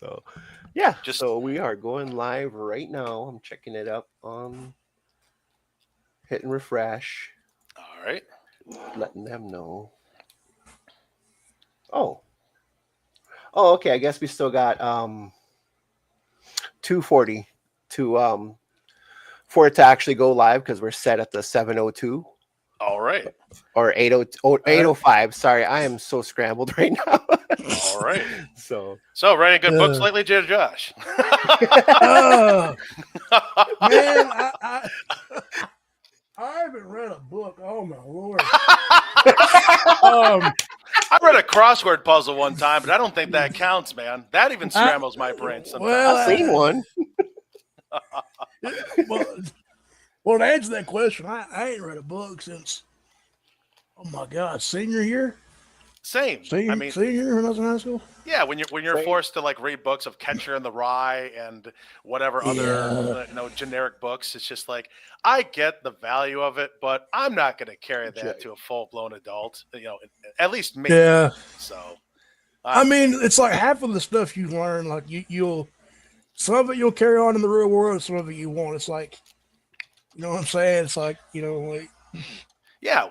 So, yeah. Just So we are going live right now. I'm checking it up. Hitting refresh, all right. letting them know. Oh, oh, okay. I guess we still got 240 to for it to actually go live because we're set at the 7:02 All right. or 8:05. Sorry, I am so scrambled right now. All right. So So, writing good books lately, Josh? Man, I haven't read a book. Oh my lord! I read a crossword puzzle one time, but I don't think that counts, man. That even scrambles my brain sometimes. Well, I've seen one. well, to answer that question, I ain't read a book since, oh my god, senior year. Same. Senior, I mean, senior when I was in high school. yeah, when you're forced to like read books of Catcher in the Rye and whatever other generic books, it's just like I get the value of it, but I'm not going to carry that to a full blown adult. At least me. Yeah. So, I mean, it's like half of the stuff you learn, like you'll some of it you'll carry on in the real world, some of it you won't. It's like, you know what I'm saying? It's like, like. Yeah,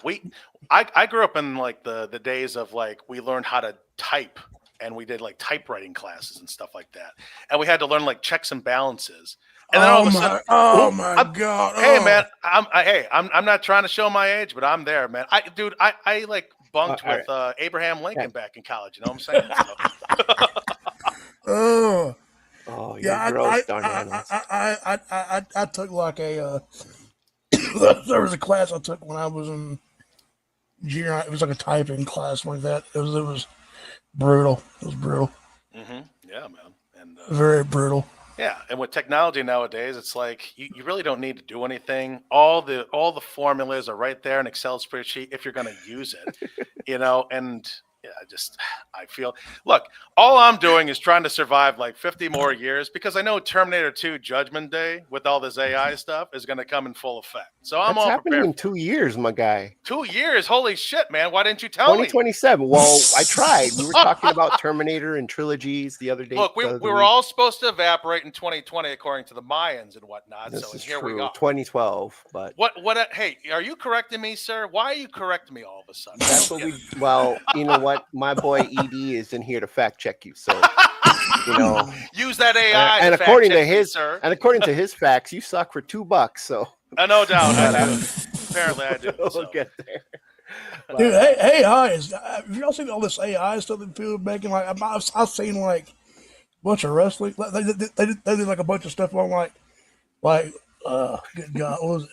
I grew up in like the days of like we learned how to type and we did like typewriting classes and stuff like that, and we had to learn like checks and balances. And then all of a sudden, God! Hey man, I'm not trying to show my age, but I'm there, man. I like bunked with Abraham Lincoln back in college. You know what I'm saying? Oh. Oh, you're gross, darn animals. I took like a there was a class I took when I was in junior high. It was like a typing class like that. It was brutal. It was brutal. Mm-hmm. Yeah, man. And very brutal. Yeah, and with technology nowadays, it's like you really don't need to do anything. All the formulas are right there in Excel spreadsheet if you're going to use it, and yeah, I feel, look, all I'm doing is trying to survive like 50 more years because I know Terminator 2 Judgment Day with all this AI stuff is going to come in full effect. So I'm all prepared. Happening in 2 years, my guy. 2 years? Holy shit, man. Why didn't you tell me? 2027. Well, I tried. We were talking about Terminator and trilogies the other day. Look, we were all supposed to evaporate in 2020 according to the Mayans and whatnot. This so is here true. we are. 2012, but hey, are you correcting me, sir? Why are you correcting me all of a sudden? That's what we well, you know what? My boy ED is in here to fact check you. So use that AI and to according fact to check his me, sir. And according to his facts, you suck for $2. So no doubt I do. Apparently I do. We'll get there. Dude, AI is. Have y'all seen all this AI stuff that people are making? Like, I've seen like a bunch of wrestling. They did like a bunch of stuff on good God, what was it?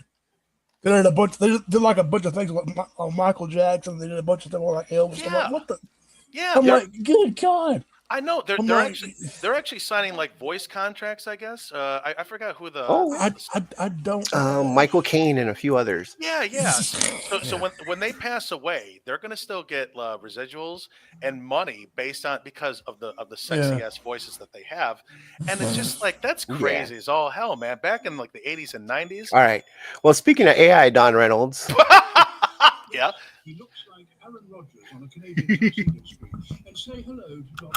They did a bunch. They did like a bunch of things on Michael Jackson. They did a bunch of stuff on like Elvis. Yeah. I'm like, what the? Yeah. I'm like, good God. I know they're actually signing like voice contracts. I guess I forgot who the. I don't. Michael Caine and a few others. Yeah. So when they pass away, they're gonna still get residuals and money based on because of the sexy ass voices that they have, and it's just like that's crazy as all hell, man. Back in like the 80s and 90s. All right. Well, speaking of AI, Don Reynolds. Yeah. He looks like Aaron Rodgers on a Canadian tuxedo screen. And say hello to Don.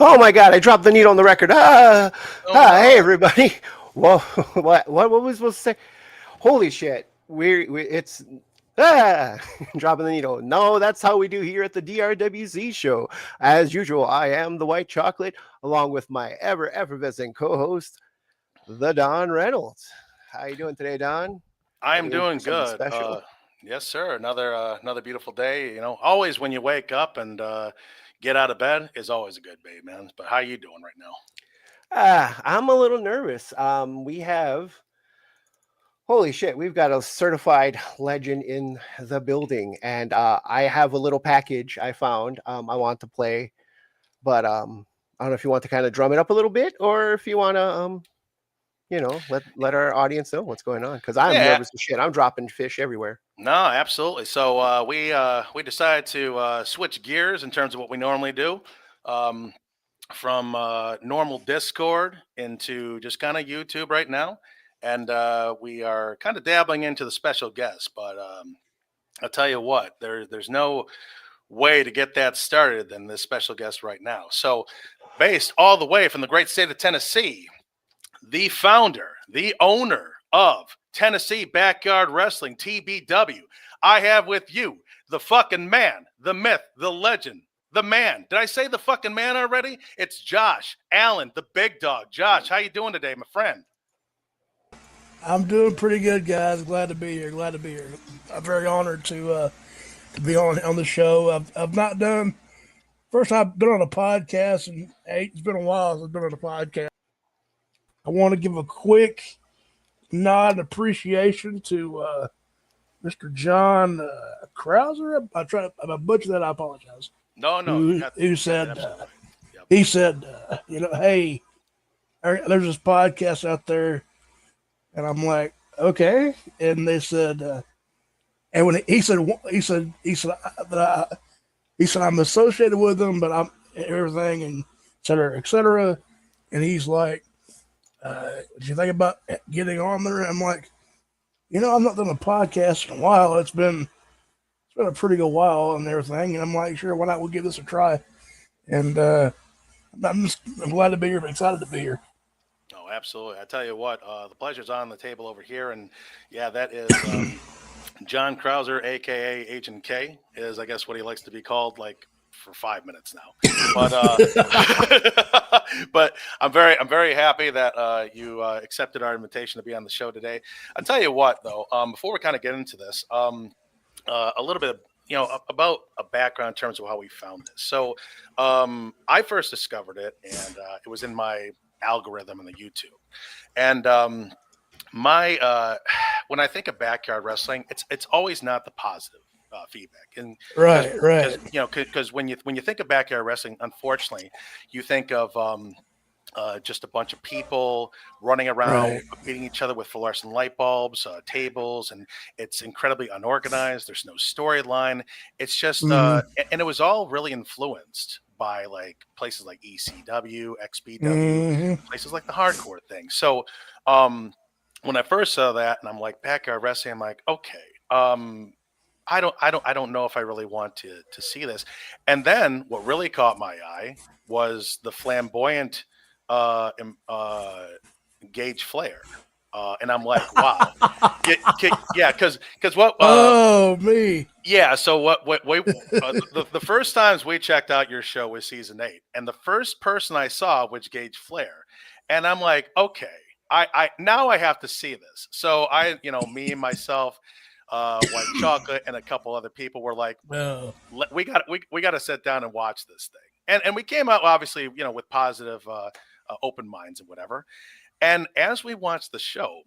Oh my God, I dropped the needle on the record. Oh, no. Hey everybody. Whoa, what was we supposed to say? Holy shit. It's dropping the needle. No, that's how we do here at the DRWC show. As usual, I am the White Chocolate, along with my ever effervescent co-host, the Don Reynolds. How you doing today, Don? I am doing Something good. special? Yes, sir. Another beautiful day. Always when you wake up and get out of bed is always a good day, man. But how you doing right now? I'm a little nervous. Holy shit, we've got a certified legend in the building, and I have a little package I found. I want to play, but I don't know if you want to kind of drum it up a little bit, or if you want to, let our audience know what's going on. Because I'm Yeah. nervous as shit. I'm dropping fish everywhere. No, absolutely. So we decided to switch gears in terms of what we normally do, from normal Discord into just kind of YouTube right now, and we are kind of dabbling into the special guests. But I'll tell you what, there's no way to get that started than this special guest right now. So, based all the way from the great state of Tennessee, the founder, the owner of Tennessee Backyard Wrestling, TBW. I have with you the fucking man, the myth, the legend, the man. Did I say the fucking man already? It's Josh Allen, the big dog. Josh, how you doing today, my friend? I'm doing pretty good, guys. Glad to be here. Glad to be here. I'm very honored to be on the show. I've not done first time I've been on a podcast, and hey, it's been a while since I've been on a podcast. I want to give a quick nod and appreciation to Mr. John Krauser. If I butcher that, I apologize. No, Who said absolutely. Yep. he said, hey, there's this podcast out there, and I'm like, okay, and they said, and when he said I'm associated with them, but I'm everything and et cetera, and he's like, did you think about getting on there? I'm like, I'm not done a podcast in a while. It's been a pretty good while and everything, and I'm like, sure, why not? We'll give this a try, and I'm glad to be here. I'm excited to be here. Oh, absolutely. I tell you what, the pleasure's on the table over here, and yeah, that is John Krauser, aka Agent K, is I guess what he likes to be called, like for 5 minutes now. But but I'm very happy that you accepted our invitation to be on the show today. I'll tell you what, though, before we kind of get into this, a little bit about a background in terms of how we found this. So I first discovered it, and it was in my algorithm in the YouTube, and my when I think of backyard wrestling, it's always not the positive feedback, and right, because when you think of backyard wrestling, unfortunately, you think of just a bunch of people running around beating each other with fluorescent light bulbs, tables, and it's incredibly unorganized. There's no storyline. It's just and it was all really influenced by like places like ECW, XPW, places like the hardcore thing. So when I first saw that, and I'm like, backyard wrestling, I'm like, okay, I don't know if I really want to see this. And then what really caught my eye was the flamboyant Gage Flair. And I'm like, wow. Yeah, because what? Me. Yeah, so what the first times we checked out your show was season 8, and the first person I saw was Gage Flair, and I'm like, okay, I now I have to see this. So me and myself, White Chocolate, and a couple other people were like, we got to sit down and watch this thing, and we came out obviously with positive open minds and whatever. And as we watched the show,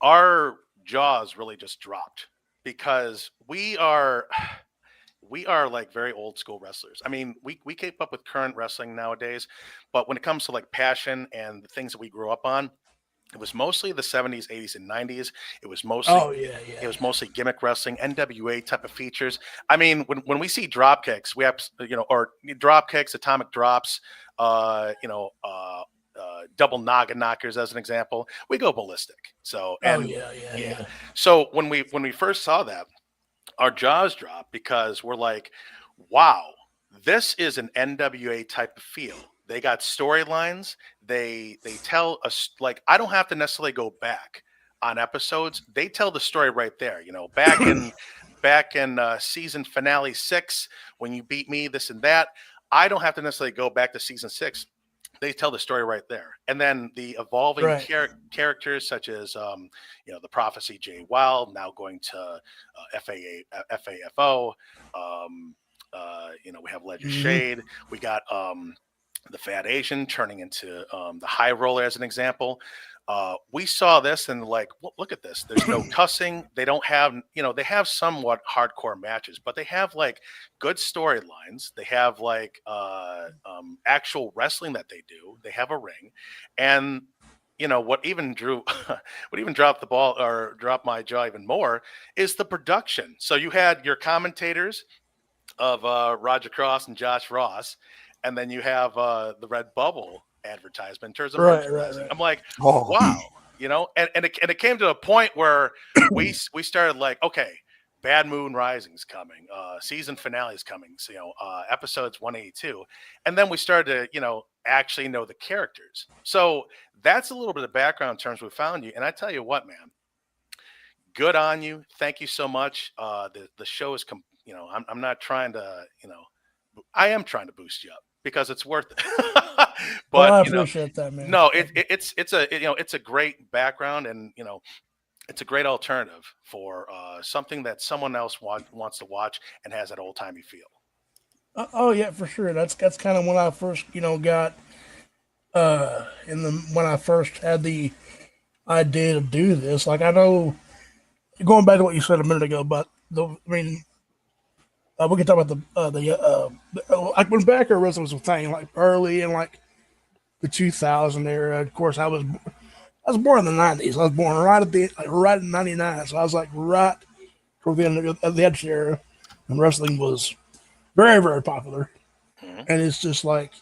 our jaws really just dropped because we are like very old school wrestlers. I mean, we keep up with current wrestling nowadays, but when it comes to like passion and the things that we grew up on, it was mostly the 70s, 80s, and 90s. It was mostly it was mostly gimmick wrestling, NWA type of features. I mean, when we see drop kicks, we have or drop kicks, atomic drops, double noggin knockers as an example, we go ballistic. So So when we first saw that, our jaws dropped because we're like, wow, This is an NWA type of feel. They got storylines. They tell us, like, I don't have to necessarily go back on episodes. They tell the story right there. You know, back in season finale 6, when you beat me, this and that. I don't have to necessarily go back to season 6. They tell the story right there. And then the evolving Right. characters such as, you know, the Prophecy Jay Wild, now going to FAFO. You know, we have Legend Mhm. Shade. We got the Fat Asian turning into the High Roller as an example. We saw this and like, well, look at this. There's no cussing. They don't have, you know, they have somewhat hardcore matches, but they have like good storylines. They have like actual wrestling that they do. They have a ring, and you know what even what even dropped the ball or dropped my jaw even more is the production. So you had your commentators of Roger Cross and Josh Ross, and then you have the Red Bubble advertisement in terms of Right. merchandising. I'm like, Oh, wow, you know, and it came to a point where we started like, okay, Bad Moon Rising's coming, season finale's coming, so, you know, episodes 182, and then we started to, you know, actually know the characters. So that's a little bit of background in terms we found you, and I tell you what, man, good on you. Thank you so much. The show is, you know, I'm not trying to, you know, I am trying to boost you up because it's worth it. Well, I But you know, appreciate that, man. no, it's a, you know, it's a great background, and you know, it's a great alternative for something that someone else wants to watch and has that old timey feel. Oh yeah, for sure. That's kind of when I first, you know, got when I first had the idea to do this. Like I know, going back to what you said a minute ago, but I mean, we can talk about like when backyard wrestling was a thing, like early in like the 2000 era. Of course, I was born in the 90s. I was born right in '99, so I was like right toward the end of the Edge era, and wrestling was very, very popular. Mhm. And it's just like,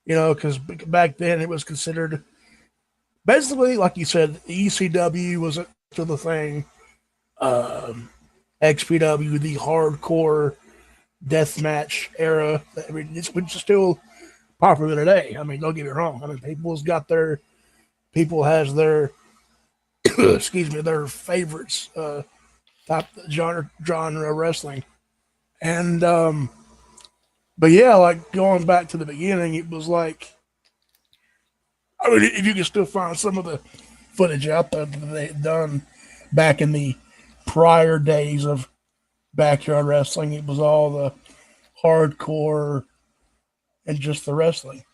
you know, because back then it was considered basically, like you said, ECW was to the thing, XPW, the hardcore deathmatch era. I mean, it's still popular today. I mean, don't get me wrong. I mean, people has their excuse me, their favorites type genre wrestling. And but yeah, like going back to the beginning, it was like, I mean, if you can still find some of the footage out there that they had done back in the prior days of backyard wrestling, it was all the hardcore and just the wrestling.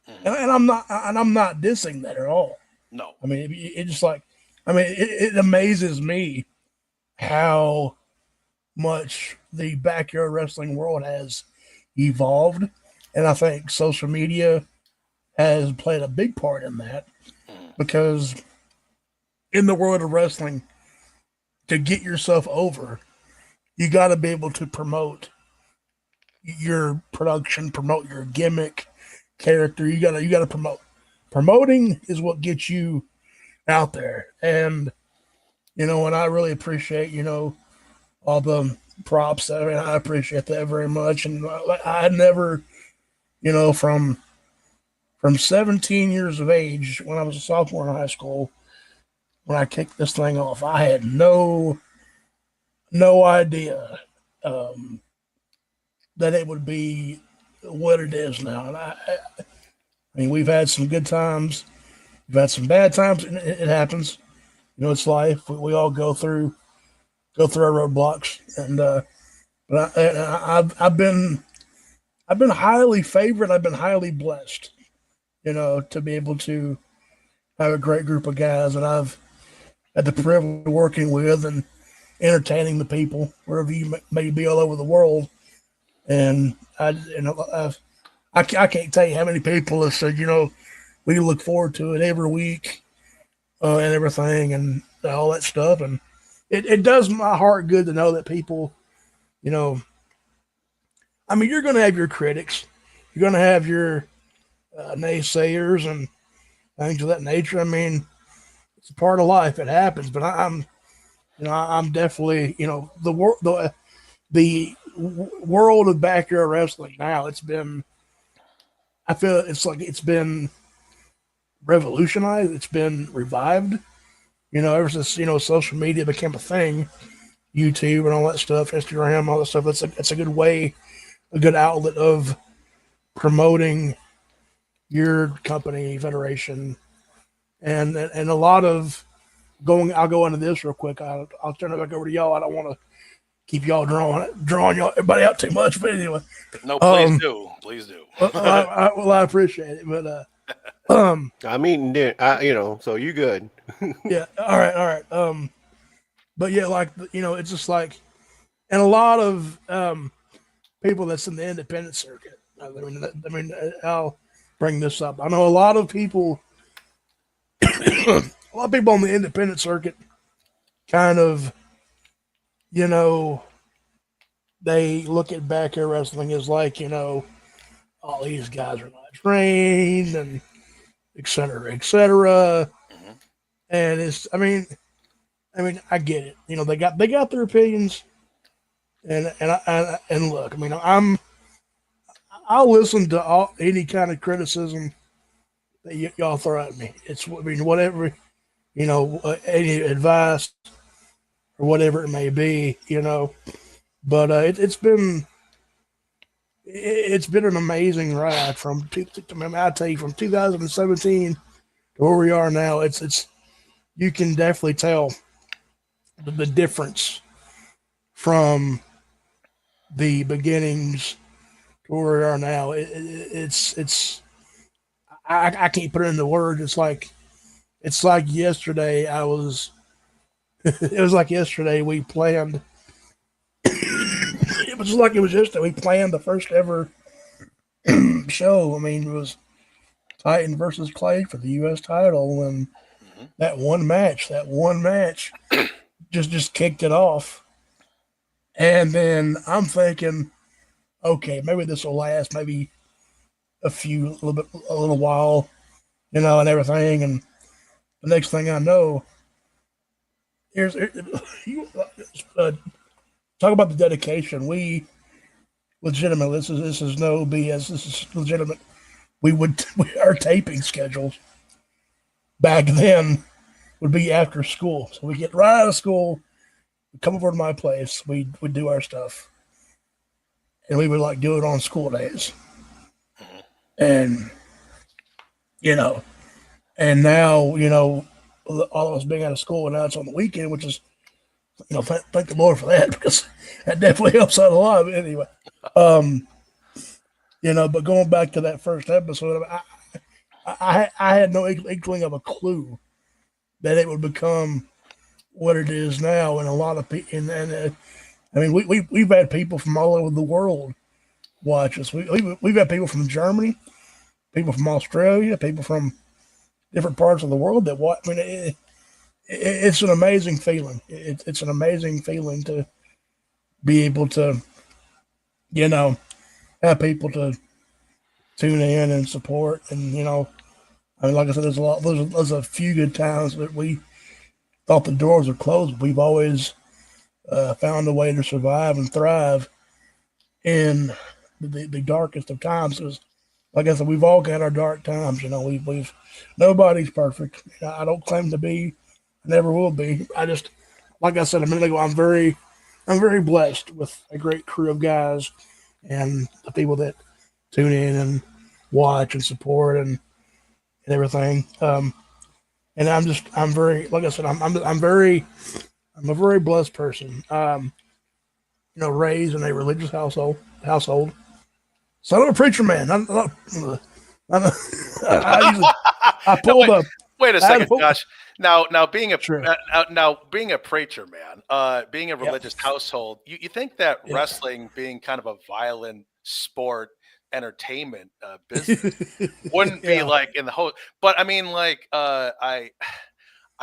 Mhm. And I'm not dissing that at all. No. I mean, it just like, I mean, it amazes me how much the backyard wrestling world has evolved, and I think social media has played a big part in that Mhm. because in the world of wrestling, to get yourself over, you got to be able to promote your production, promote your gimmick, character. You got to promote. Promoting is what gets you out there, and you know, and I really appreciate, you know, all the props. I mean, I appreciate that very much, and I never, you know, from 17 years of age when I was a sophomore in high school, when I kicked this thing off, I had no idea um, that it would be what it is now. And I mean, we've had some good times, we've had some bad times, and it happens. You know, it's life. We all go through our roadblocks, and but I've been highly favored. I've been highly blessed, you know, to be able to have a great group of guys that I've had the privilege of working with and entertaining the people wherever you may be all over the world. And I can't tell you how many people have said, you know, we look forward to it every week and everything and all that stuff. And it does my heart good to know that people, you know, I mean, you're going to have your critics, you're going to have your naysayers and things of that nature. I mean, it's a part of life. It happens, but I'm, you know, I'm definitely, you know, the world of backyard wrestling now, I feel it's like it's been revolutionized. It's been revived. Ever since social media became a thing, YouTube and all that stuff, Instagram, all that stuff. It's a good way, a good outlet of promoting your company, federation, and a lot of going. I'll go into this real quick. I'll turn it back over to y'all. I don't want to keep y'all drawing y'all everybody out too much, but anyway. No, please do. I appreciate it, but I'm eating dinner, so you good. yeah, all right. But yeah, it's just like, and a lot of people that's in the independent circuit. I'll bring this up. I know a lot of people, a lot of people on the independent circuit, kind of, they look at backyard wrestling as like, all these guys are not trained and et cetera, et cetera. Mhm. And it's, I mean, I get it. They got their opinions, and look, I'll listen to any kind of criticism that y'all throw at me. Whatever, any advice or whatever it may be, But it's been an amazing ride from I tell you, from 2017 to where we are now. It's you can definitely tell the difference from the beginnings to where we are now. I can't put it into words. It's like yesterday. It was like yesterday we planned. It was like it was yesterday. We planned the first ever show. It was Titan versus Clay for the U.S. title, and that one match just kicked it off. And then I'm thinking, okay, maybe this will last maybe a little while, and everything. And the next thing I know, talk about the dedication. We legitimately, this is no BS. This is legitimate. Our taping schedules back then would be after school. So we get right out of school, we come over to my place, we would do our stuff, and we would do it on school days. And and now all of us being out of school, and now it's on the weekend, which is thank the Lord for that, because that definitely helps out a lot. But anyway, but going back to that first episode, I had no inkling of a clue that it would become what it is now. And a lot of people, we've had people from all over the world watch us. We've had people from Germany, people from Australia, people from different parts of the world that watch. It's an amazing feeling. It's an amazing feeling to be able to, have people to tune in and support. And, like I said, there's a few good times that we thought the doors were closed. We've always found a way to survive and thrive in the darkest of times. Because, like I said, we've all got our dark times. We've nobody's perfect. I don't claim to be. I never will be. I just, like I said a minute ago, I'm very blessed with a great crew of guys and the people that tune in and watch and support and everything. And I'm very, like I said, I'm a very blessed person. Raised in a religious household. Son of a preacher man. I pulled up. Wait a second, Josh. Now being a Sure. being a preacher man, being a religious household, you think that wrestling being kind of a violent sport entertainment business wouldn't be like in the whole, but I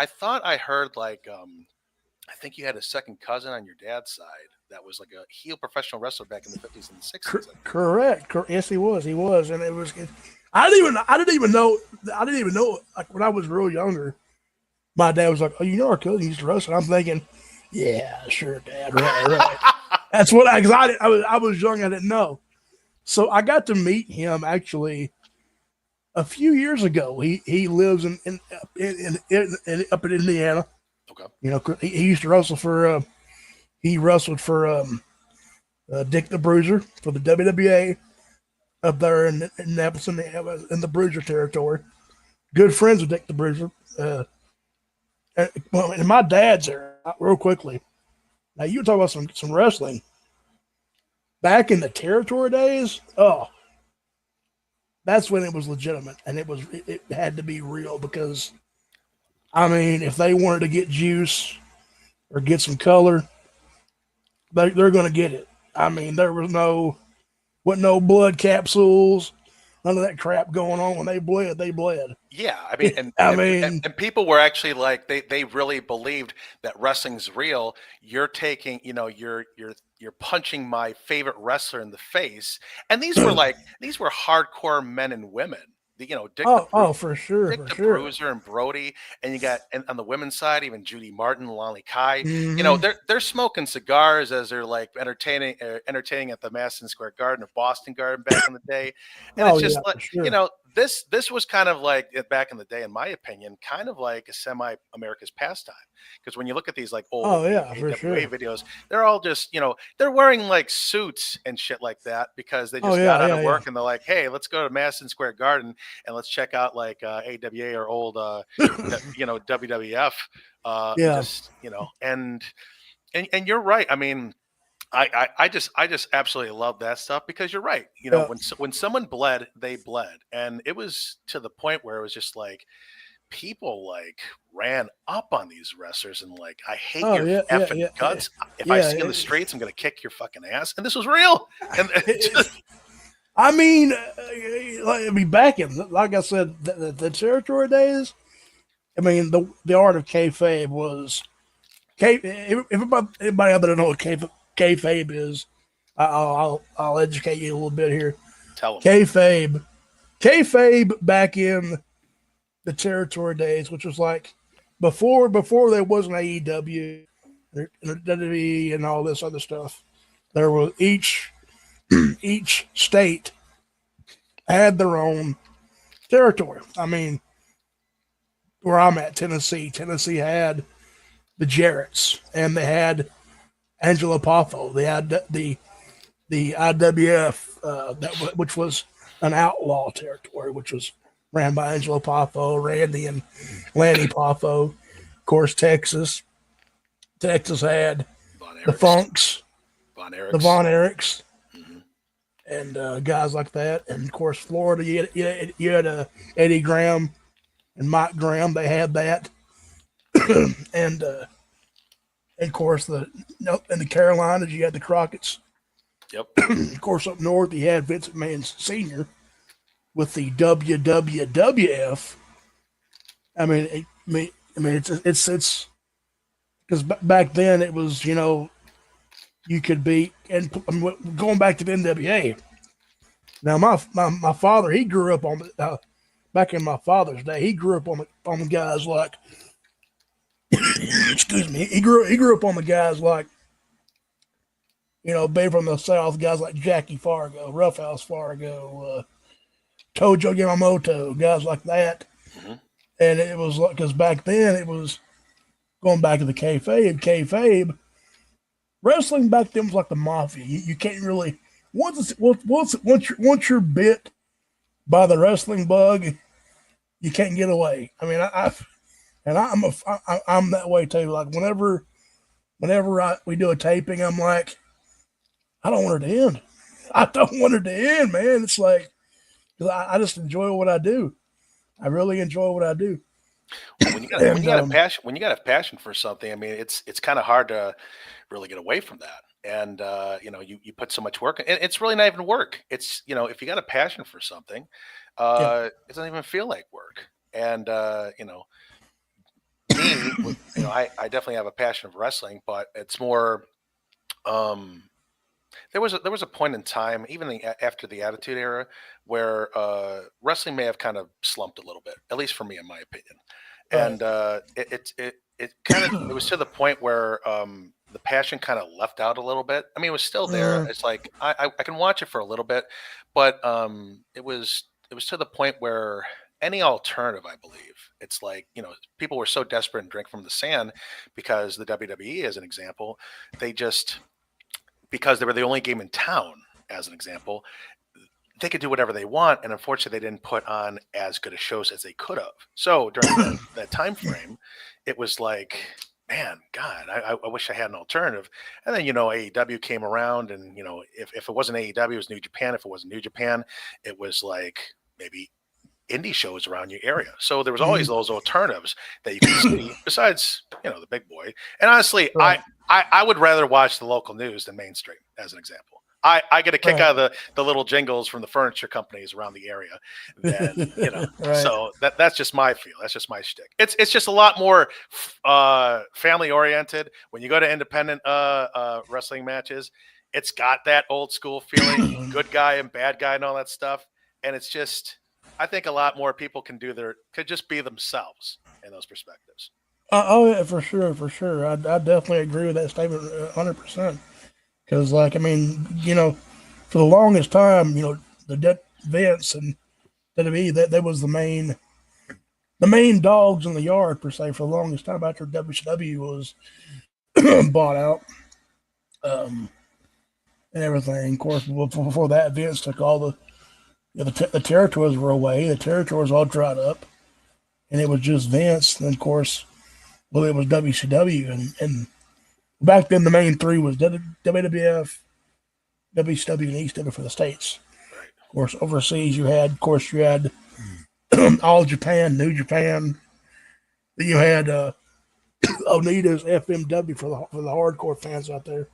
thought I heard I think you had a second cousin on your dad's side that was like a heel professional wrestler back in the 50s and the 60s. Correct. Yes, he was, and it was. I didn't even know. Like when I was real younger, my dad was like, "Oh, our cousin used to wrestle." I'm thinking, "Yeah, sure, Dad, right." That's what I was young. I didn't know. So I got to meet him actually a few years ago. He lives up in Indiana. Okay. You know, he used to wrestle for. He wrestled for Dick the Bruiser for the WWA up there in Naples in the Bruiser territory. Good friends with Dick the Bruiser. And my dad's there. Real quickly. Now you talk about some wrestling. Back in the territory days, that's when it was legitimate, and it had to be real because, I mean, if they wanted to get juice or get some color, they're going to get it. I mean, there was no blood capsules, none of that crap going on. When they bled, they bled. Yeah, I mean, and people were actually like they really believed that wrestling's real. You're taking, you're punching my favorite wrestler in the face, and these were hardcore men and women. Dick For sure, Dick for the sure. Bruiser and Brody, and you got and on the women's side even Judy Martin, Lolly Kai. Mm-hmm. They're smoking cigars as they're like entertaining at the Madison Square Garden or Boston Garden back in the day, and it's just like sure. This was kind of like back in the day, in my opinion, kind of like a semi America's pastime. Because when you look at these like old for sure. videos, they're all just they're wearing like suits and shit like that because they just got out of work and they're like, hey, let's go to Madison Square Garden and let's check out like AWA or old WWF. And you're right. I mean, I just absolutely love that stuff because you're right. When someone bled, they bled, and it was to the point where it was just like people like ran up on these wrestlers and like, I hate your effing guts. If I see you in the streets, I'm gonna kick your fucking ass. And this was real. And I mean, back in, like I said, the territory days. I mean, the art of kayfabe was everybody out there know what kayfabe is. I'll educate you a little bit here. Tell them. Kayfabe back in the territory days, which was like before there wasn't AEW, WWE, and all this other stuff. There was each state had their own territory. I mean, where I'm at, Tennessee had the Jarretts, and they had Angelo Poffo. They had the IWF, which was an outlaw territory, which was ran by Angelo Poffo, Randy and Lanny Poffo. Of course, Texas had the Funks, the Von Erichs, and guys like that. And of course, Florida, you had Eddie Graham and Mike Graham. They had that, and of course, in the Carolinas, you had the Crockett's. Yep. Of course, up north, you had Vince McMahon Sr. with the WWF. I mean, it's because back then it was, you could be, and going back to the NWA. Now, my father, he grew up on back in my father's day. He grew up on the guys like, excuse me, he grew up on the guys like, being from the South, guys like Jackie Fargo, Roughhouse Fargo, Tojo Yamamoto, guys like that. Mm-hmm. And it was like, because back then it was going back to the kayfabe. Wrestling back then was like the mafia. You can't really once you're bit by the wrestling bug, you can't get away. I mean, I'm that way too. Like whenever we do a taping, I'm like, I don't want it to end. I don't want it to end, man. It's like, I just enjoy what I do. I really enjoy what I do. Well, when you got a passion for something, I mean, it's kind of hard to really get away from that. And you put so much work, and it's really not even work. It's if you got a passion for something, it doesn't even feel like work. And me, I definitely have a passion for wrestling, but it's more. There was a point in time, even after the Attitude Era, where wrestling may have kind of slumped a little bit, at least for me, in my opinion. And it was to the point where the passion kind of left out a little bit. I mean, it was still there. It's like I can watch it for a little bit, but it was to the point where any alternative, I believe, it's like, people were so desperate and drink from the sand because the WWE, as an example, they just, because they were the only game in town, as an example, they could do whatever they want, and unfortunately, they didn't put on as good a shows as they could have. So during that time frame, it was like, man, God, I wish I had an alternative. And then AEW came around, and if it wasn't AEW, it was New Japan. If it wasn't New Japan, it was like maybe indie shows around your area. So there was always those alternatives that you could see besides the big boy. And honestly, Right. I would rather watch the local news than mainstream, as an example. I get a kick Right. out of the little jingles from the furniture companies around the area than Right. So that's just my feel. That's just my shtick. It's just a lot more family oriented. When you go to independent wrestling matches, it's got that old school feeling, good guy and bad guy and all that stuff. And it's just, I think a lot more people could just be themselves in those perspectives. Oh yeah, for sure, for sure. I definitely agree with that statement 100%. Because, like, I mean, for the longest time, the Vince and WWE, that was the main dogs in the yard per se for the longest time after WCW was bought out, and everything. Of course, before that, Vince took all the territories were away. The territories all dried up, and it was just Vince. And of course, well, it was WCW, and back then the main three was WWF, WCW, and ECW for the States. Right. Of course, overseas you had All Japan, New Japan. Then you had Onita's FMW for the hardcore fans out there.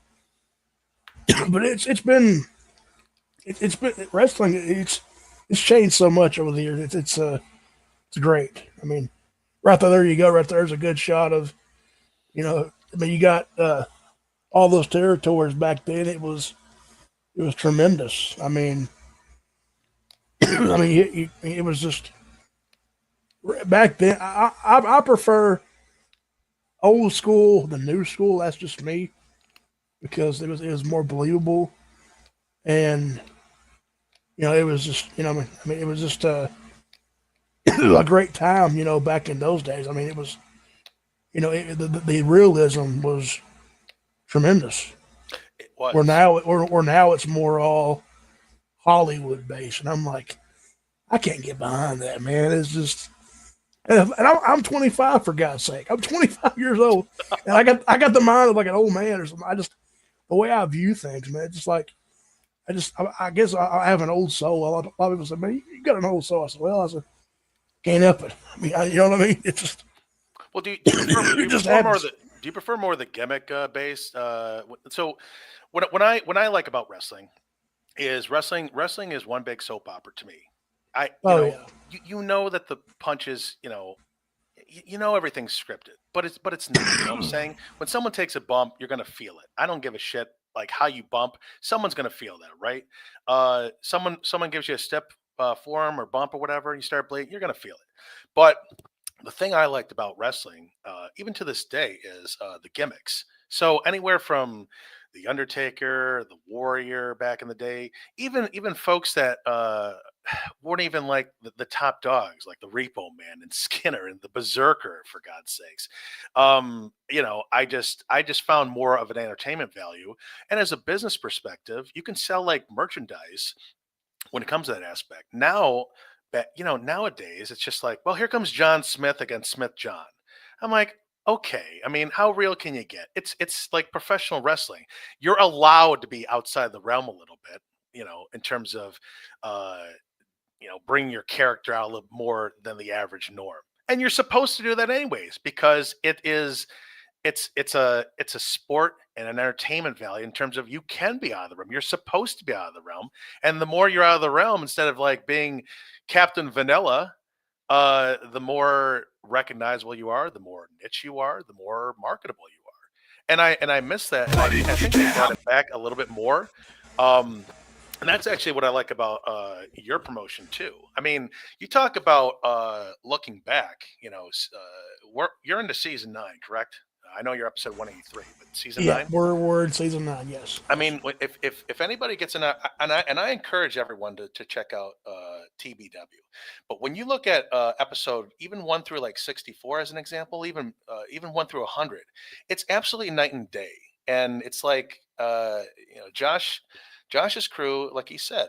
But it's been wrestling. It's changed so much over the years. It's great. I mean, right there you go. Right there's a good shot of, I mean, you got all those territories back then. It was tremendous. I mean, it was just back then. I prefer old school than new school. That's just me because it was more believable, and it was just I mean it was just a great time. Back in those days. I mean, it was the realism was tremendous. It was. Where now it's more all Hollywood based, and I'm like, I can't get behind that, man. It's just, and I'm 25 for God's sake. I'm 25 years old, and I got the mind of like an old man or something. The way I view things, man, it's just like I guess I have an old soul. A lot of people say, man, you got an old soul. I said, well, can't help it. I mean, you know what I mean? It's just. Well, do you prefer more the gimmick based? So what I like about wrestling is wrestling is one big soap opera to me. You know that the punches, everything's scripted, but it's not. You know what I'm saying? When someone takes a bump, you're gonna feel it. I don't give a shit like how you bump. Someone's gonna feel that, right? Someone gives you a step forearm or bump or whatever, and you start bleeding, you're gonna feel it. But the thing I liked about wrestling, even to this day, is the gimmicks. So anywhere from the Undertaker, the Warrior back in the day, even folks that weren't even like the top dogs, like the Repo Man and Skinner and the Berserker, for God's sakes. I just found more of an entertainment value, and as a business perspective, you can sell like merchandise when it comes to that aspect. Now, nowadays it's just like, well, here comes John Smith against Smith John. I'm like, okay. I mean, how real can you get? It's like professional wrestling. You're allowed to be outside the realm a little bit, in terms of, bringing your character out a little more than the average norm. And you're supposed to do that anyways, because it's a sport and an entertainment value in terms of you can be out of the realm. You're supposed to be out of the realm. And the more you're out of the realm, instead of like being Captain Vanilla, the more recognizable you are, the more niche you are, the more marketable you are. And I miss that. And I think they brought it back a little bit more. And that's actually what I like about your promotion too. I mean, you talk about looking back. You're into season 9, correct? I know you're episode 183, but season Yeah, 9. we're in season 9. Yes. I mean, if anybody gets in and I encourage everyone to check out TBW, but when you look at episode even 1 through like 64 as an example, even 1 through 100, it's absolutely night and day. And it's like Josh's crew, like he said.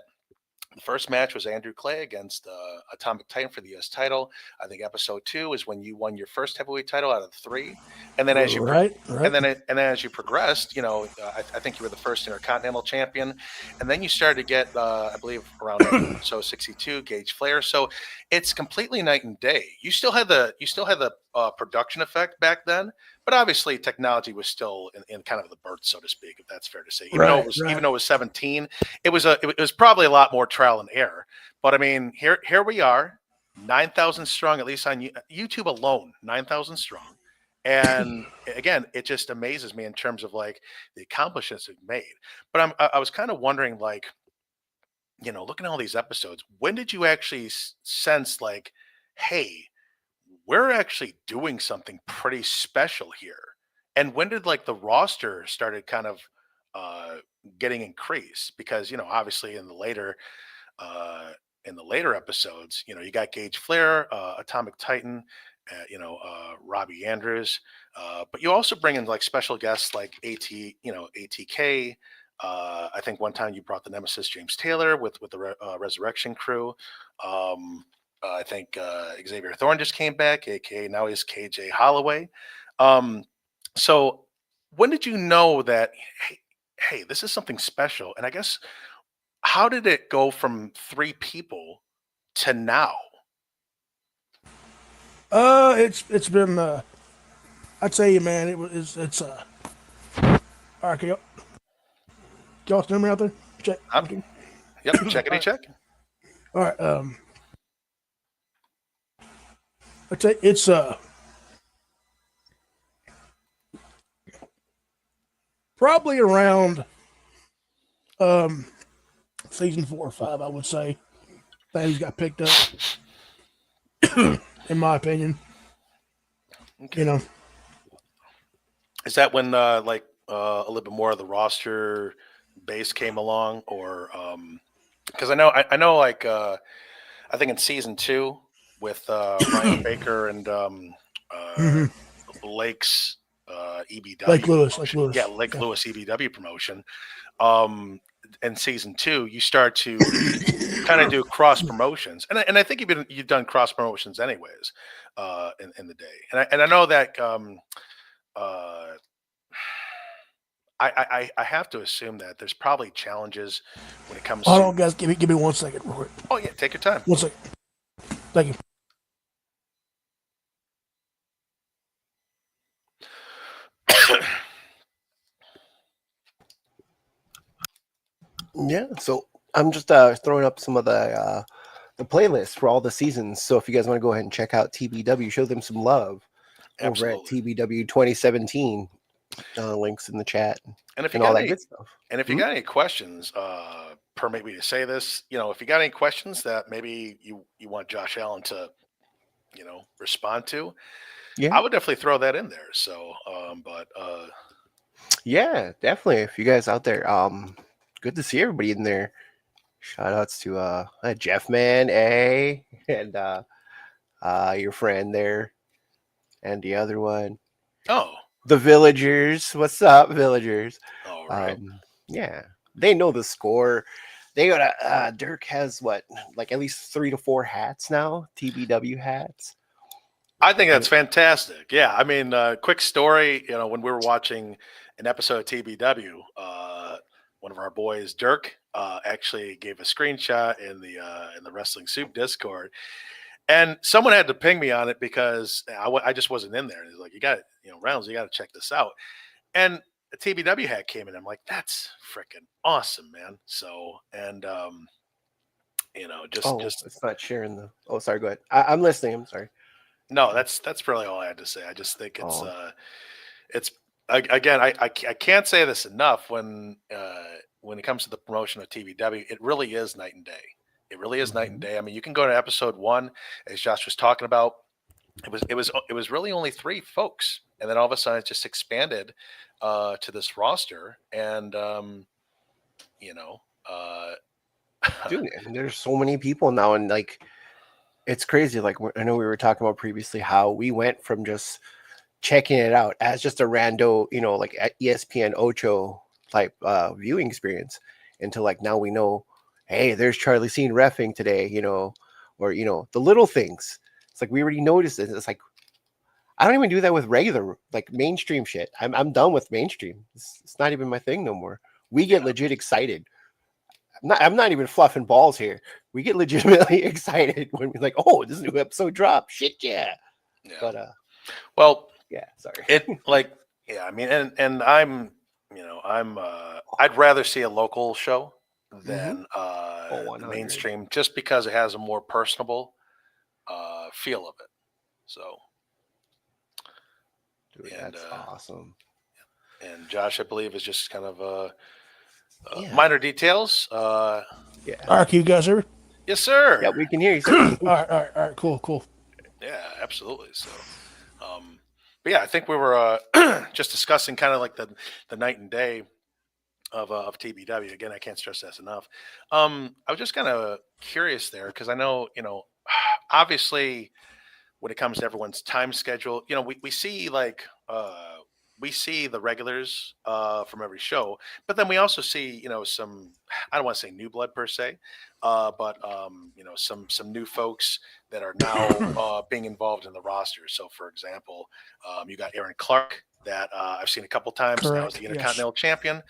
The first match was Andrew Clay against Atomic Titan for the U.S. title. I think episode 2 is when you won your first heavyweight title out of the 3, and then as you and then as you progressed, I think you were the first Intercontinental champion, and then you started to get, I believe, around episode 62, Gage Flair. So it's completely night and day. You still had the production effect back then, but obviously technology was still in kind of the birth, so to speak, if that's fair to say. Even though it was 17, it was probably a lot more trial and error. But I mean, here we are, 9,000 strong, at least on YouTube alone, 9,000 strong. And again, it just amazes me in terms of like the accomplishments we've made. But I was kind of wondering, like, looking at all these episodes, when did you actually sense like, hey, we're actually doing something pretty special here? And when did like the roster started kind of getting increased? Because obviously in the later episodes, you got Gage Flair, Atomic Titan, Robbie Andrews, but you also bring in like special guests like ATK. I think one time you brought the Nemesis James Taylor with the Resurrection crew. I think Xavier Thorne just came back, aka now he's KJ Holloway. So when did you know that, hey, this is something special? And I guess, how did it go from 3 people to now? It's been I tell you, man, it's all right. Y'all still me out there? Check. Yep, checkity check. All right. I tell you, it's probably around season 4 or 5, I would say. Things got picked up, in my opinion. Okay. Is that when a little bit more of the roster base came along, or because I know like I think in season 2 with Ryan Baker and Lake's EBW, Lake Lewis. yeah, Lake Lewis EBW promotion. In season 2, you start to kind of do cross promotions, and I think you've done cross promotions anyways in the day, and I know that I have to assume that there's probably challenges when it comes. Hold on, guys. Give me 1 second, real quick. Oh yeah, take your time. 1 second. Thank you. Yeah, so I'm just throwing up some of the playlist for all the seasons. So if you guys want to go ahead and check out TBW, show them some love. Absolutely. Over at TBW 2017. Links in the chat and if you all got that good stuff. And if you got any questions, permit me to say this, if you got any questions that maybe you want Josh Allen to, respond to, I would definitely throw that in there. So, yeah, definitely. If you guys out there, good to see everybody in there. Shout outs to Jeff Man, and your friend there, and the other one. Oh, the Villagers. What's up, Villagers? All right. Yeah, they know the score. They got Dirk has like at least 3 to 4 hats now, TBW hats. I think that's fantastic. Yeah, I mean, quick story. When we were watching an episode of TBW, one of our boys, Dirk, actually gave a screenshot in the Wrestling Soup Discord, and someone had to ping me on it because I just wasn't in there. He's like, "You got it, Reynolds, you got to check this out." And a TBW hat came in. I'm like, "That's freaking awesome, man!" So, and just it's not sharing the. Oh, sorry. Go ahead. I'm listening. I'm sorry. No, that's really all I had to say. I just think it's again, I can't say this enough when it comes to the promotion of TBW, it really is night and day. It really is night and day. I mean, you can go to episode 1, as Josh was talking about. it was really only 3 folks, and then all of a sudden it just expanded to this roster, and you know, uh, Dude, and there's so many people now, and like it's crazy. Like I know we were talking about previously how we went from just checking it out as just a rando, like at ESPN Ocho type viewing experience, into like now we know, hey, there's Charlie Sheen reffing today, or the little things. It's like we already noticed it. It's like I don't even do that with regular like mainstream shit. I'm done with mainstream. It's not even my thing no more. We get legit excited. I'm not even fluffing balls here. We get legitimately excited when we're like, oh, this new episode dropped. Shit, yeah. But well, yeah, sorry. I mean, and I'd rather see a local show than the 100. mainstream, just because it has a more personable feel of it. So, Dude, that's awesome. And Josh, I believe, is just kind of Minor details. All right, can you guys hear me? Yes, sir. Yeah, we can hear you. All right, cool. Yeah, absolutely. So, but yeah, I think we were just discussing kind of like the night and day of TBW. Again, I can't stress that enough. I was just kind of curious there because I know, obviously when it comes to everyone's time schedule, we see like we see the regulars from every show, but then we also see, some, I don't want to say new blood per se, but some new folks that are now being involved in the roster. So, for example, you got Aaron Clark that I've seen a couple times. Correct, Now as the Intercontinental Champion.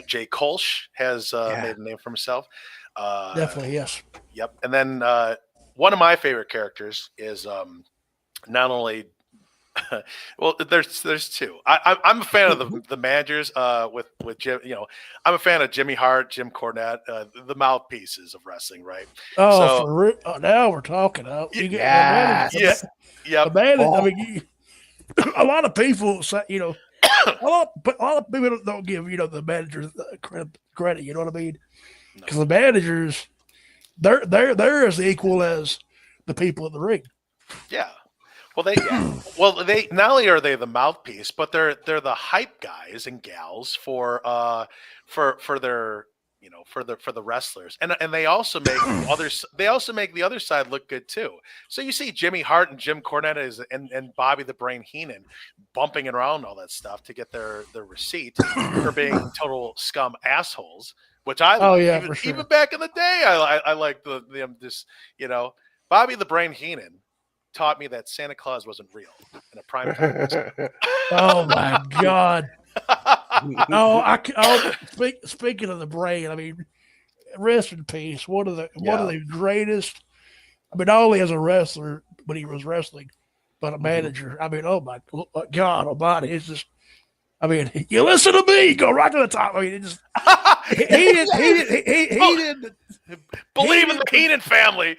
Jay Kolsch has made a name for himself. Definitely, yes. Yep. And then one of my favorite characters is not only well, there's 2. I'm a fan of the managers with Jim. I'm a fan of Jimmy Hart, Jim Cornette, the mouthpieces of wrestling, right? Oh, So, now we're talking. Yeah. The man, I mean, a lot of people say, a lot of people don't give the managers credit. You know what I mean? Because the managers, they're as equal as the people in the ring. Yeah. Well, they not only are they the mouthpiece, but they're the hype guys and gals for their for the wrestlers, and they also make the other side look good too. So you see Jimmy Hart and Jim Cornette and Bobby the Brain Heenan bumping around all that stuff to get their receipt for being total scum assholes, which I like. Yeah, for sure. Even back in the day, I like them just Bobby the Brain Heenan taught me that Santa Claus wasn't real in a prime time. Oh my God. Speaking of the Brain, I mean, rest in peace. One of the greatest. I mean, not only as a wrestler when he was wrestling, but a manager. I mean, oh my God Almighty! It's just. I mean, you listen to me. Go right to the top. I mean, it just. He didn't believe in the Heenan family.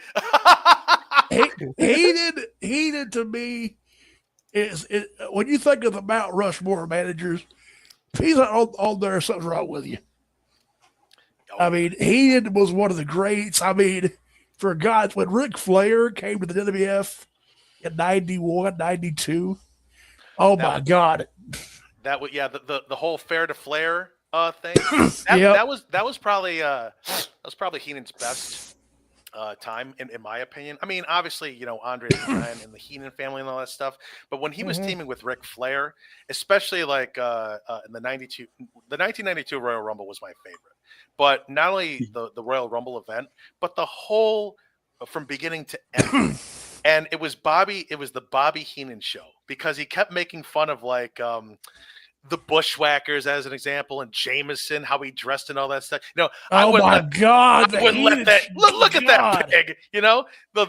Heated to me is when you think of the Mount Rushmore managers, if he's not on there, something's wrong with you. I mean, Heated was one of the greats. I mean, for God, when Ric Flair came to the WWF in 91, 92, my God. That was the whole Fair to Flair thing. That was probably Heenan's best time in my opinion. I mean, obviously, Andre the Giant and the Heenan family and all that stuff. But when he was teaming with Ric Flair, especially like in the 1992 Royal Rumble was my favorite. But not only the Royal Rumble event, but the whole from beginning to end. And it was the Bobby Heenan show because he kept making fun of like the Bushwhackers as an example, and Jameson, how he dressed and all that stuff. I wouldn't let that. Look at that pig. The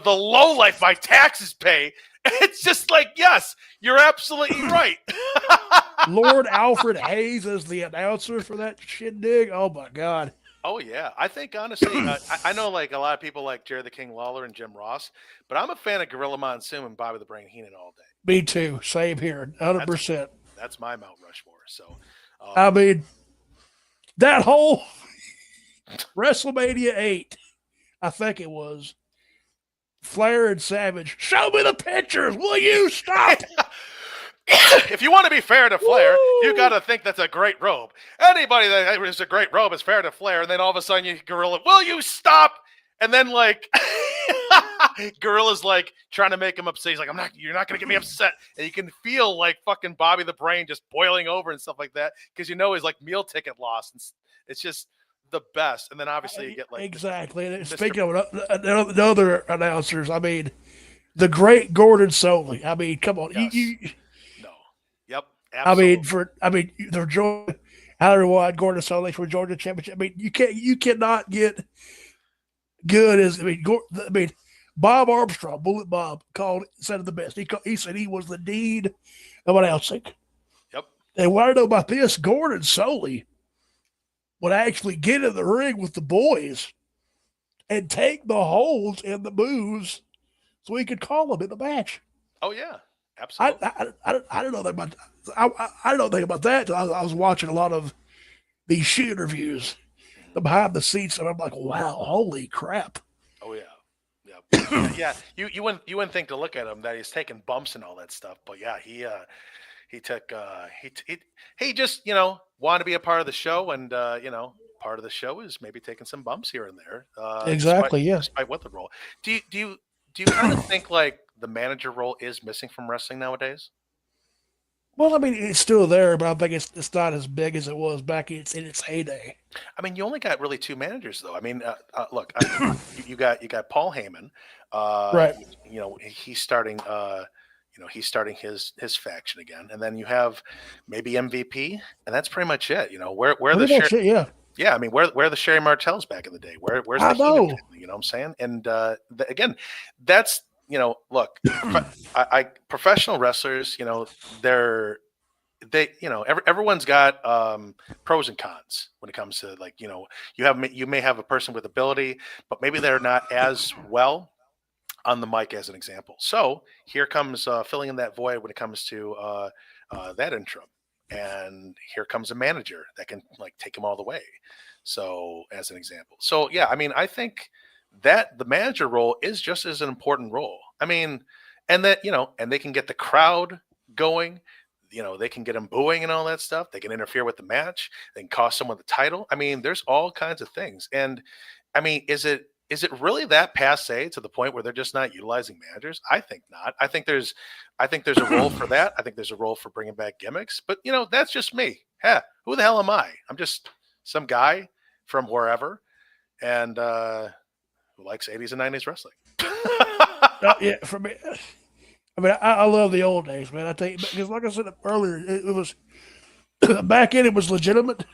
low life my taxes pay. It's just like, yes, you're absolutely right. Lord Alfred Hayes as the announcer for that shindig. Oh my God. Oh yeah, I think honestly, I know like a lot of people like Jerry the King Lawler and Jim Ross, but I'm a fan of Gorilla Monsoon and Bobby the Brain Heenan all day. Me too. Same here, 100%. That's my Mount Rushmore. So, I mean, that whole WrestleMania 8, I think it was. Flair and Savage. Show me the pictures. Will you stop? If you want to be fair to Flair, you Woo! got to think that's a great robe. Anybody that is a great robe is fair to Flair, and then all of a sudden you Gorilla, will you stop? And then like Gorilla's like trying to make him upset. He's like, you're not gonna get me upset. And you can feel like fucking Bobby the Brain just boiling over and stuff like that because he's like meal ticket lost. And it's just the best. And then obviously you get like exactly. And speaking of the other announcers, I mean, the great Gordon Soley. I mean, come on, yes. No. Yep. Absolutely. The Georgia, however wide Gordon Soley for Georgia championship. I mean, you cannot get good as Bob Armstrong, Bullet Bob, said it the best. He said he was the dean of announcing. Yep. And what I know about this, Gordon Soley would actually get in the ring with the boys and take the holds and the moves so he could call them in the match. Oh yeah, absolutely. I don't know that about. I don't think about that. I was watching a lot of these shoot interviews, the behind the scenes, and I'm like, wow, holy crap. Oh yeah. Yep. Yeah. You wouldn't think to look at him that he's taking bumps and all that stuff, but yeah, he took he just wanted to be a part of the show, and part of the show is maybe taking some bumps here and there. Exactly. Despite what the role. Do you kind of think like the manager role is missing from wrestling nowadays? Well, I mean, it's still there, but I think it's not as big as it was back in its heyday. I mean, you only got really two managers, though. I mean, look, you got Paul Heyman, right? He's starting, he's starting his faction again, and then you have maybe MVP, and that's pretty much it. Where the yeah, I mean, where the Sherry Martells back in the day? Where's the Heenan family? You know what I'm saying? And again, that's look, professional wrestlers, everyone's got pros and cons when it comes to like, you may have a person with ability, but maybe they're not as well on the mic as an example. So here comes filling in that void when it comes to that interim. And here comes a manager that can like take them all the way. So as an example. So yeah, I mean, I think that the manager role is just as an important role. I mean, and that, and they can get the crowd going, they can get them booing and all that stuff. They can interfere with the match. They can cost someone the title. I mean, there's all kinds of things. And I mean, is it really that passe to the point where they're just not utilizing managers? I think not. I think there's a role for that. I think there's a role for bringing back gimmicks, but that's just me. Who the hell am I? I'm just some guy from wherever. And, who likes 80s and 90s wrestling. Yeah, for me, I mean, I love the old days, man. I tell you, because like I said earlier, it was back in. It was legitimate,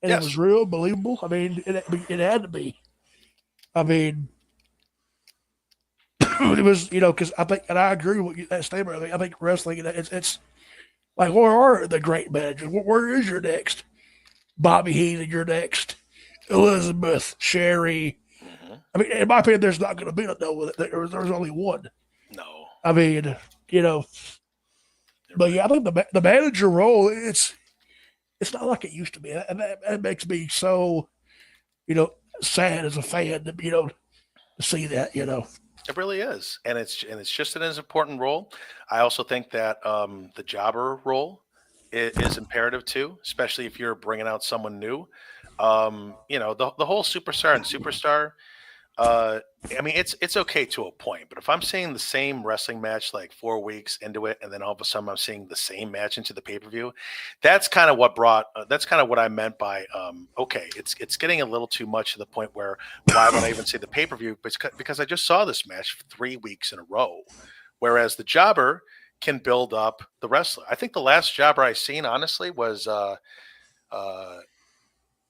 and It was real, believable. I mean, it had to be. I mean, it was because I think, and I agree with that statement. I think wrestling, it's like, where are the great managers? Where is your next Bobby Heenan? Your next Elizabeth, Sherry. I mean, in my opinion, there's not going to be there's only one. No. I mean, but yeah, I think the manager role, it's not like it used to be. And that makes me so, sad as a fan to see that, It really is. And it's just an as important role. I also think that the jobber role is imperative too, especially if you're bringing out someone new. The whole superstar and superstar, I mean, it's okay to a point, but if I'm seeing the same wrestling match like 4 weeks into it, and then all of a sudden I'm seeing the same match into the pay-per-view, that's kind of what I meant by, okay, it's getting a little too much to the point where why would I even see the pay-per-view? Because I just saw this match 3 weeks in a row, whereas the jobber can build up the wrestler. I think the last jobber I seen, honestly, was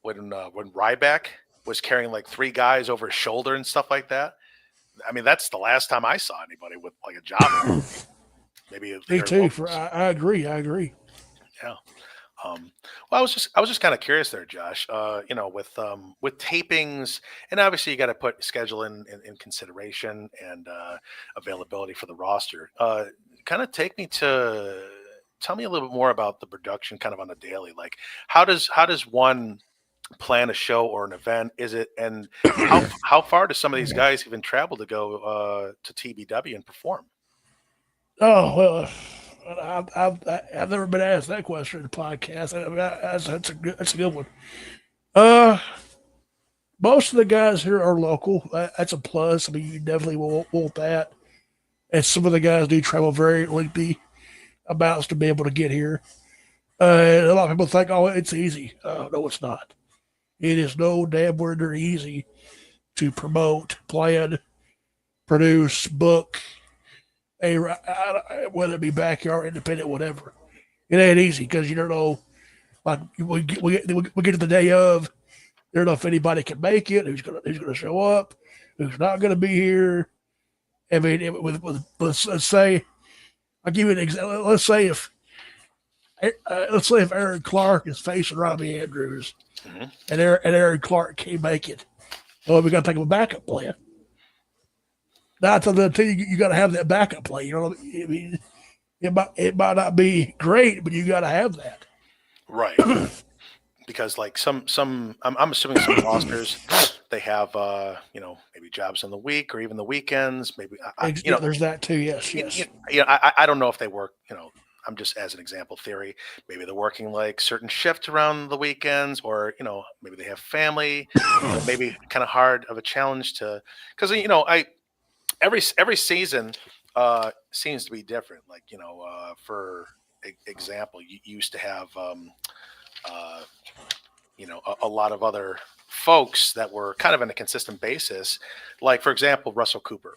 when Ryback was carrying like 3 guys over his shoulder and stuff like that. I mean, that's the last time I saw anybody with like a jobber. Maybe me too. I agree. Yeah. Well, I was just kind of curious there, Josh. With tapings, and obviously you got to put schedule in consideration and availability for the roster. Kind of tell me a little bit more about the production, kind of on a daily. Like, how does one plan a show or an event? Is it, and how far do some of these guys even travel to go to TBW and perform? Oh well, I've never been asked that question in the podcast. That's a good one. Uh, Most of the guys here are local. That's a plus. I mean, you definitely want that. And some of the guys do travel very lengthy amounts to be able to get here. A lot of people think, oh, it's easy. No, it's not. It is no damn where near easy to promote, plan, produce, book, whether it be backyard, independent, whatever. It ain't easy because you don't know. Like we get to the day of, you don't know if anybody can make it, who's gonna show up, who's not gonna be here. I mean, let's say, I'll give you an example. Let's say if Aaron Clark is facing Robbie Andrews, and Aaron Clark can't make it, well, we got to think of a backup plan. Not until you got to have that backup plan. You know, I mean, it might not be great, but you got to have that. Right. Because like some I'm assuming some rosters, they have maybe jobs on the week or even the weekends. Maybe there's that too. Yes. I don't know if they work. I'm just as an example theory. Maybe they're working like certain shifts around the weekends, or maybe they have family. Maybe kind of hard of a challenge to, because every season seems to be different. Like for example, you used to have a lot of other folks that were kind of on a consistent basis. Like, for example, Russell Cooper.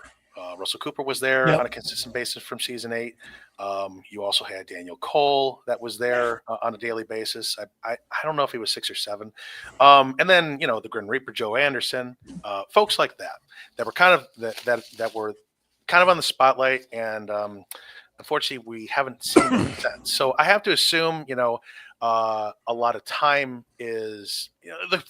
Russell Cooper was there on a consistent basis from season 8. You also had Daniel Cole that was there on a daily basis. I don't know if he was 6 or 7. And then, the Grim Reaper, Joe Anderson, folks like that were kind of that were kind of on the spotlight. And unfortunately, we haven't seen them since. So I have to assume, a lot of time is,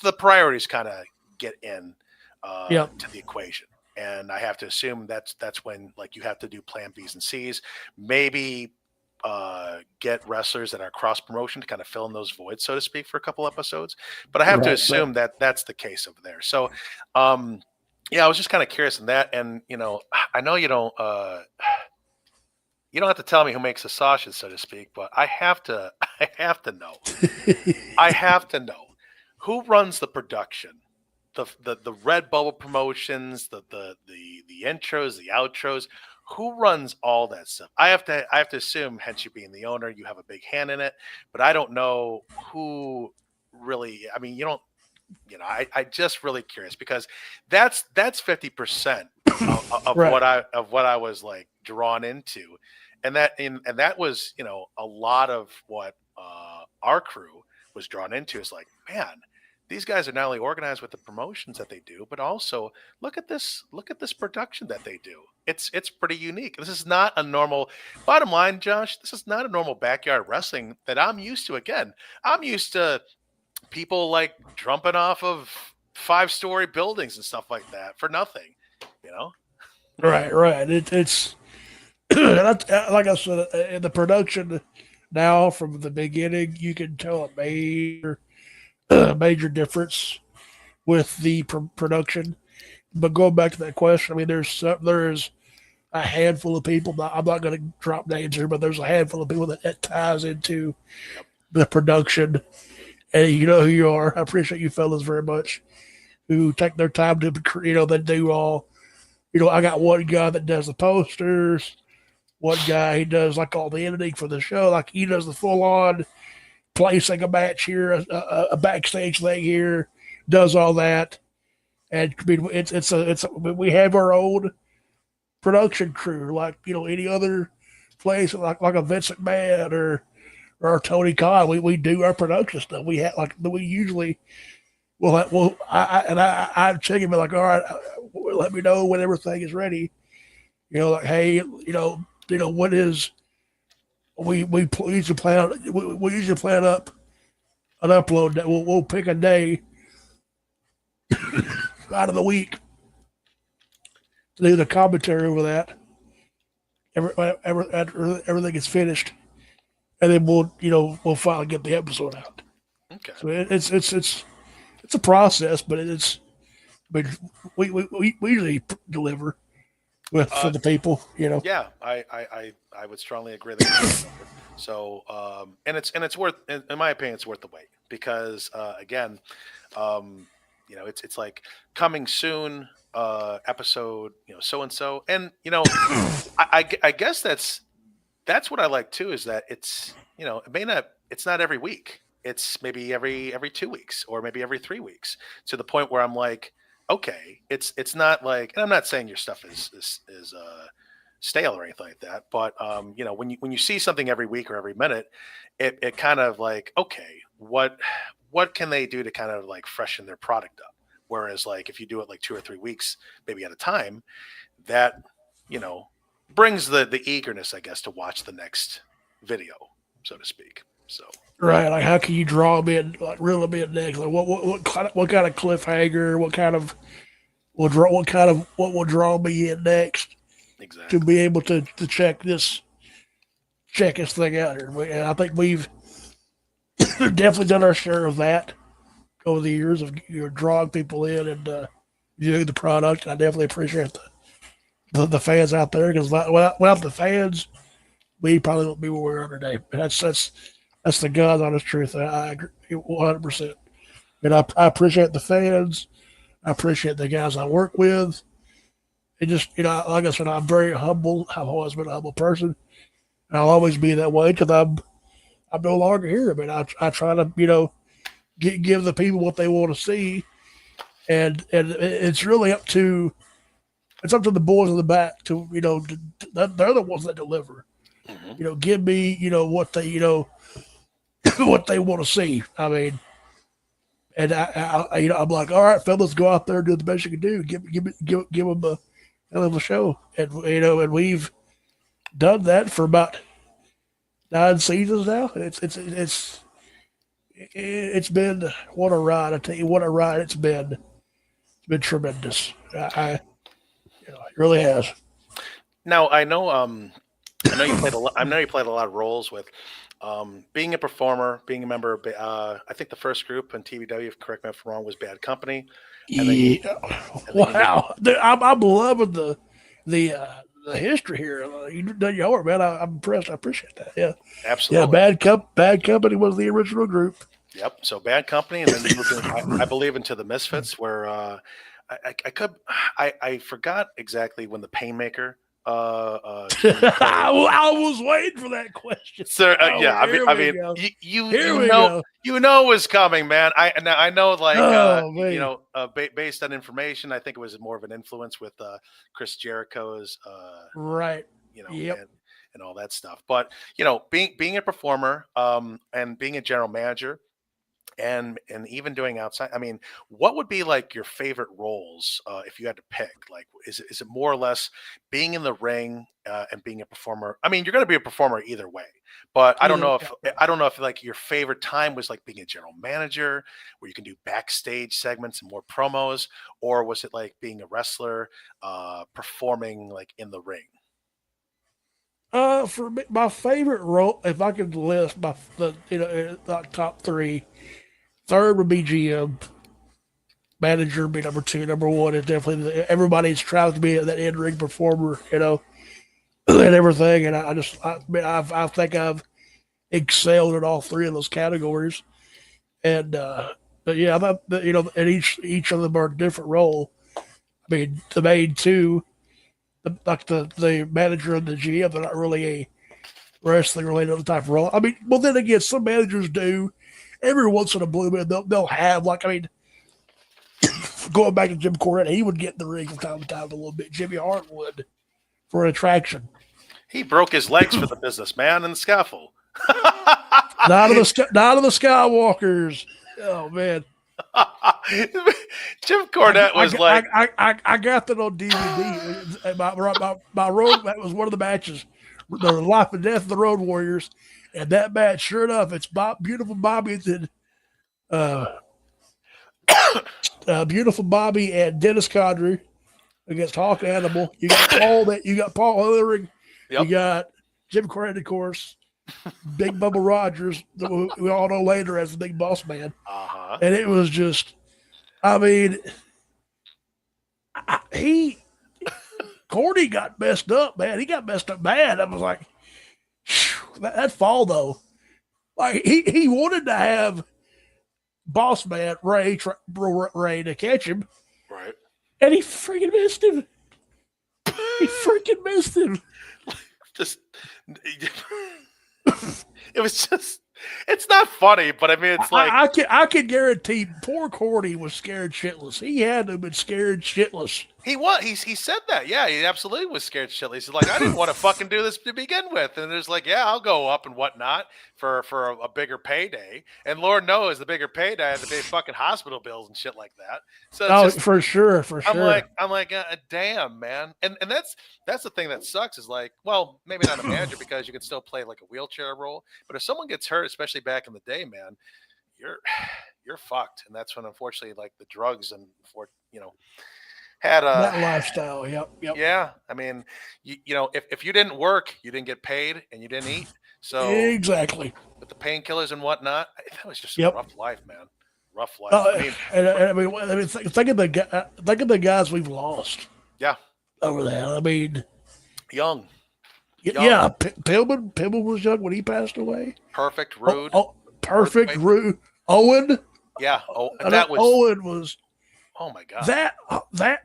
the priorities kind of get in to the equation. And I have to assume that's when, like, you have to do plan B's and C's, maybe get wrestlers that are cross promotion to kind of fill in those voids, so to speak, for a couple episodes. But I have to assume that that's the case over there. So, I was just kind of curious in that. And, I know you don't have to tell me who makes the sausage, so to speak, but I have to know. I have to know who runs the production. The Red Bubble promotions, the intros, the outros, who runs all that stuff? I have to assume, hence you being the owner, you have a big hand in it, but I don't know who really. I mean, you don't. I just really curious, because that's 50% of what I was like drawn into, and that was a lot of what our crew was drawn into. Is like, man, these guys are not only organized with the promotions that they do, but also look at this production that they do. It's pretty unique. This is not a normal, bottom line, Josh, this is not a normal backyard wrestling that I'm used to. Again, I'm used to people like jumping off of 5-story buildings and stuff like that for nothing, Right. It's like I said, in the production now, from the beginning, you can tell a major difference with the production. But going back to that question, I mean, there's a handful of people. I'm not going to drop names here, but there's a handful of people that ties into the production. And you know who you are. I appreciate you fellas very much, who take their time to, they do all. I got one guy that does the posters. One guy, he does like all the editing for the show. Like, he does the full on placing a match here, a backstage thing here, does all that. And I mean, we have our own production crew, like any other place, like a Vince McMahon or Tony Khan. We do our production stuff. We usually I check him and like, all right, let me know when everything is ready. Like, hey, what is we usually plan up an upload that we'll pick a day out of the week to do the commentary over that. Everything is finished, and then we'll finally get the episode out. Okay. So it's a process, but it's. But we usually deliver for the people, you know. Yeah, I would strongly agree that. So, and it's worth, in my opinion, it's worth the wait because again, it's like coming soon, episode, so and so, and I guess that's what I like too is that it's it's not every week. It's maybe every 2 weeks or maybe every 3 weeks to the point where I'm like, okay, it's not like, and I'm not saying your stuff is stale or anything like that, but when you see something every week or every minute, it kind of like, okay, what can they do to kind of like freshen their product up? Whereas like if you do it like 2 or 3 weeks maybe at a time, that brings the eagerness, I guess, to watch the next video, so to speak. So Right, like how can you draw them in, like reel them in next? Like what kind of cliffhanger? What will draw me in next exactly. to be able to check this thing out here? And I think we've definitely done our share of that over the years of drawing people in and viewing the product. I definitely appreciate the fans out there because without the fans, we probably wouldn't be where we are today. That's the God's honest truth. I agree 100%. And I appreciate the fans. I appreciate the guys I work with. It just, like I said, I'm very humble. I've always been a humble person. And I'll always be that way because I'm no longer here. I mean, I try to, give the people what they want to see. And it's really up to the boys in the back to, they're the ones that deliver. Mm-hmm. Give me, what they, what they want to see. I mean, and I'm like, all right, fellas, go out there and do the best you can do. Give them a hell of a show, and and we've done that for about 9 seasons now. It's been what a ride. I tell you, what a ride it's been. It's been tremendous. It really has. Now I know you played a lot. I know you played a lot of roles with. Being a performer, being a member of, I think the first group in TBW, if correct me if I'm wrong, was Bad Company. Wow. I'm loving the history here. You've done your homework, man. I'm impressed. I appreciate that. Yeah. Absolutely. Yeah, Bad Company was the original group. Yep. So Bad Company, and then you moved I believe into the Misfits, where I forgot exactly when the Painmaker. I was waiting for that question. Sir, yeah, I mean, you know what's coming, man. I know, like, based on information, I think it was more of an influence with Chris Jericho's, right, and all that stuff. But being a performer, and being a general manager. And even doing outside, I mean, what would be like your favorite roles if you had to pick? Like, is it more or less being in the ring and being a performer? I mean, you're going to be a performer either way, but I don't know if like your favorite time was like being a general manager, where you can do backstage segments and more promos, or was it like being a wrestler performing like in the ring? For me, my favorite role, if I could list like top 3. Third would be GM. Manager would be number 2. Number 1 is definitely everybody's trying to be that in-ring performer, and everything. And I think I've excelled in all 3 of those categories. And but yeah, and each of them are a different role. I mean, the main 2, the manager and the GM, they're not really a wrestling related type of role. I mean, well, then again, some managers do. Every once in a blue moon, they'll have, like, I mean, going back to Jim Cornette, he would get in the ring from time to time a little bit. Jimmy Hart would for an attraction. He broke his legs for the business, man, in the scaffold. Not of the Skywalkers. Oh, man. Jim Cornette was I got that on DVD. My road, that was one of the matches, the Life and Death of the Road Warriors. And that match, sure enough, it's beautiful Bobby beautiful Bobby and Dennis Condrey against Hawk Animal. You got Paul Hillering. Yep. You got Jim Cornette, of course. Big Bubba Rogers, who we all know later as the Big Boss Man. Uh-huh. And it was just, I mean, Cordy got messed up, man. He got messed up bad. I was like, that fall though. Like he wanted to have boss man Ray to catch him, Right. and he freaking missed him. He freaking missed him. Just it was just. It's not funny, but I mean, it's like I can guarantee poor Cordy was scared shitless. He had to have been scared shitless. he was. He said that. Yeah, he absolutely was scared shitless. He's like, I didn't want to fucking do this to begin with. And there's like, yeah, I'll go up and whatnot for a bigger payday. And Lord knows the bigger payday, I had to pay fucking hospital bills and shit like that. So it's just, for sure. I'm like, damn, man. And that's the thing that sucks is like, well, maybe not a manager because you can still play like a wheelchair role, but if someone gets hurt, especially back in the day, man, you're fucked. And that's when unfortunately like the drugs and had that lifestyle. Yep. Yeah, I mean, you know, if you didn't work, you didn't get paid, and you didn't eat. So exactly with the painkillers and whatnot, that was just Yep. a rough life, man. Rough life. I mean, think of the guys we've lost. Yeah. Over that. I mean, Young. Yeah. Pillman was young when he passed away. Perfect. Rude. Perfect. Rude. Owen. Yeah. Oh, and that was Owen was. Oh my god. That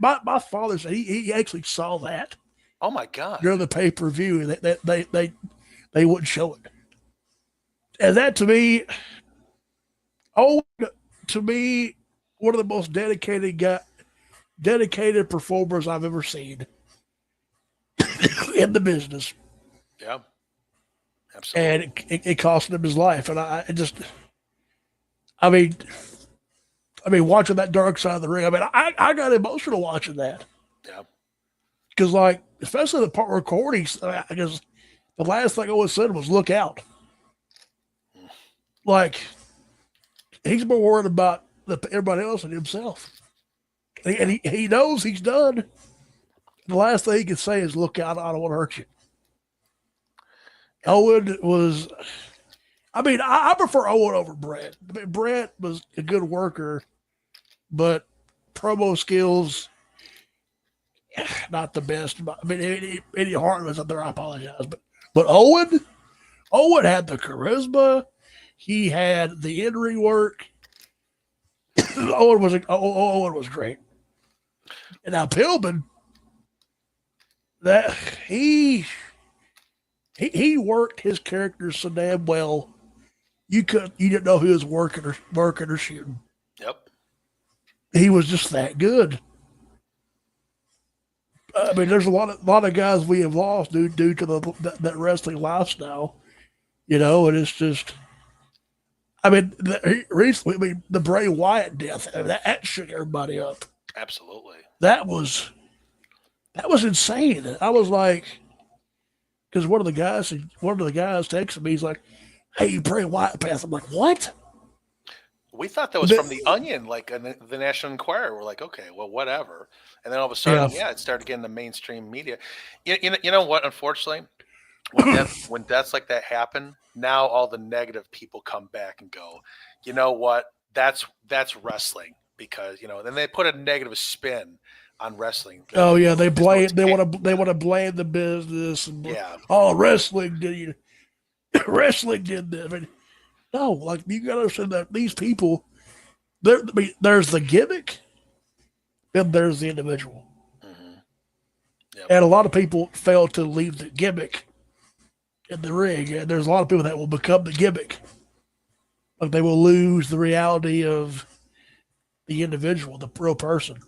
my father said he actually saw that. Oh my god. During the pay-per-view, they wouldn't show it, and that to me, one of the most dedicated performers I've ever seen in the business. Yeah. Absolutely. And it cost him his life, and I mean, watching that Dark Side of the Ring, I mean, I got emotional watching that. Yeah. Because, like, especially the part where Cordy's, because the last thing Owen said was, look out. Like, he's more worried about everybody else than himself. And he knows he's done. The last thing he can say is, look out, I don't want to hurt you. Owen was, I mean, I prefer Owen over Brett. I mean, Brett was a good worker, but promo skills, not the best. I mean, Eddie Hart was up there. I apologize, but Owen had the charisma. He had the in-ring work. Owen was great. And now Pillman, that he worked his characters so damn well. You didn't know who was working or shooting. Yep. He was just that good. I mean, there's a lot of guys we have lost due to that wrestling lifestyle, and it's just. I mean, recently, the Bray Wyatt death, that shook everybody up. Absolutely. That was insane. I was like, because one of the guys texted me. He's like, "Hey, Bray Wyatt passed." I'm like, "What?" We thought that was from the Onion, like the National Enquirer. We're like, okay, well, whatever. And then all of a sudden, it started getting the mainstream media. You know what? Unfortunately, when deaths like that happen, now all the negative people come back and go, you know what? That's wrestling because then they put a negative spin on wrestling. Oh yeah, they want to blame the business and wrestling did this. I mean, no, like you got to understand that these people, there's the gimmick, and there's the individual, Yep. and a lot of people fail to leave the gimmick in the ring, and there's a lot of people that will become the gimmick, like they will lose the reality of the individual, the real person.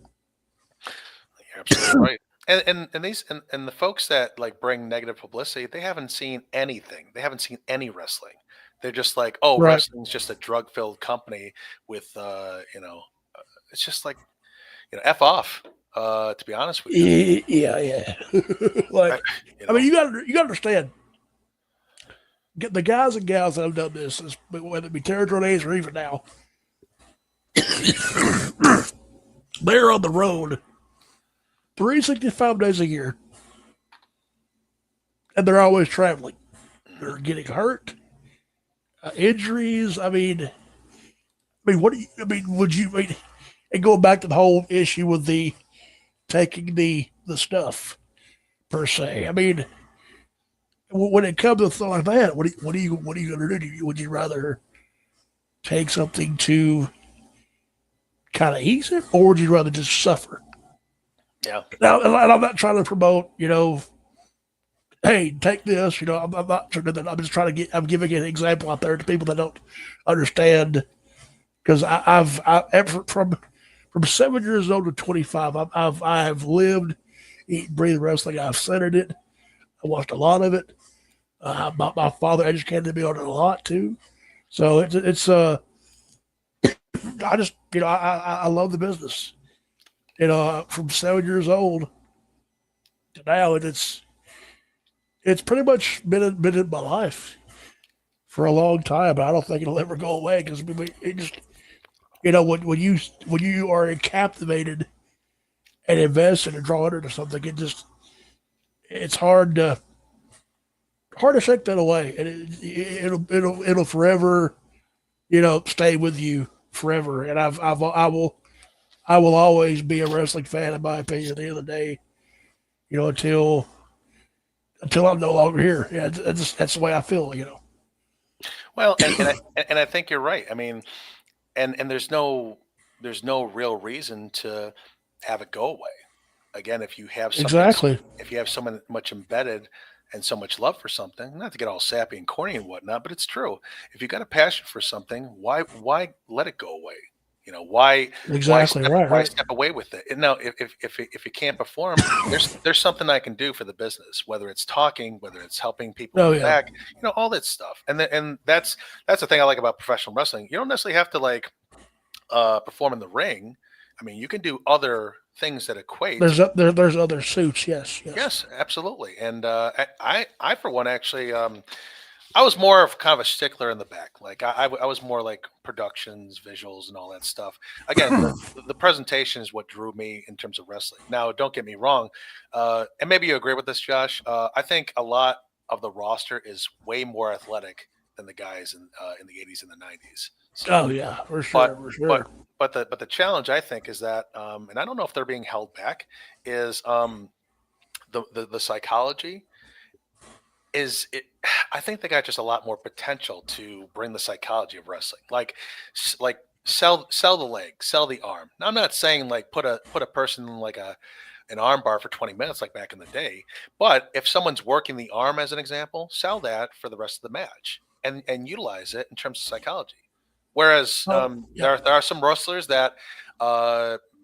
You're absolutely right. And the folks that like bring negative publicity, they haven't seen anything. They haven't seen any wrestling. They're just like, oh, Right. Wrestling's just a drug-filled company with, it's just like, F off. To be honest with you. Yeah. Like, I mean, you got to understand. The guys and gals that have done this, whether it be territory days or even now, they're on the road 365 days a year, and they're always traveling. They're getting hurt, injuries. I mean, what do you? I mean, and going back to the whole issue with the taking the stuff per se. I mean, when it comes to something like that, what are you going to do? Would you rather take something to kind of ease it, or would you rather just suffer? Yeah. Now, and I'm not trying to promote, hey, take this. I'm not trying to. I'm just trying to get. I'm giving an example out there to people that don't understand. Because I've from 7 years old to 25, I've lived, eat, breathe wrestling. I've centered it. I watched a lot of it. My father educated me on it a lot too. So it's I just I love the business. From 7 years old to now, it's pretty much been in my life for a long time. But I don't think it'll ever go away because it just when you are captivated and invested and drawn into something, it's hard to shake that away, and it'll forever stay with you forever. And I will always be a wrestling fan, in my opinion. At the end of the day, until I'm no longer here. Yeah, that's the way I feel. Well, and I think you're right. I mean, and there's no real reason to have it go away. Again, if you have something, Exactly. if you have so much embedded and so much love for something, not to get all sappy and corny and whatnot, but it's true. If you got a passion for something, why let it go away? Why Exactly. why Right. step away with it? And now, if you can't perform, there's something I can do for the business, whether it's talking, whether it's helping people Oh in the yeah. back, all that stuff. And that's the thing I like about professional wrestling. You don't necessarily have to perform in the ring. I mean, you can do other things that equate. There's other suits. Yes. Yes, absolutely. And I for one, actually, I was more of kind of a stickler in the back. Like I was more like productions, visuals, and all that stuff. Again, the presentation is what drew me in terms of wrestling. Now, don't get me wrong, and maybe you agree with this, Josh. I think a lot of the roster is way more athletic than the guys in the 80s and the 90s. So, Oh yeah, for sure. For sure. but the challenge, I think, is that, and I don't know if they're being held back, is the psychology. I think they got just a lot more potential to bring the psychology of wrestling, like sell the leg, sell the arm. Now, I'm not saying like put a person in like an arm bar for 20 minutes like back in the day, but if someone's working the arm as an example, sell that for the rest of the match and utilize it in terms of psychology. Whereas there are some wrestlers that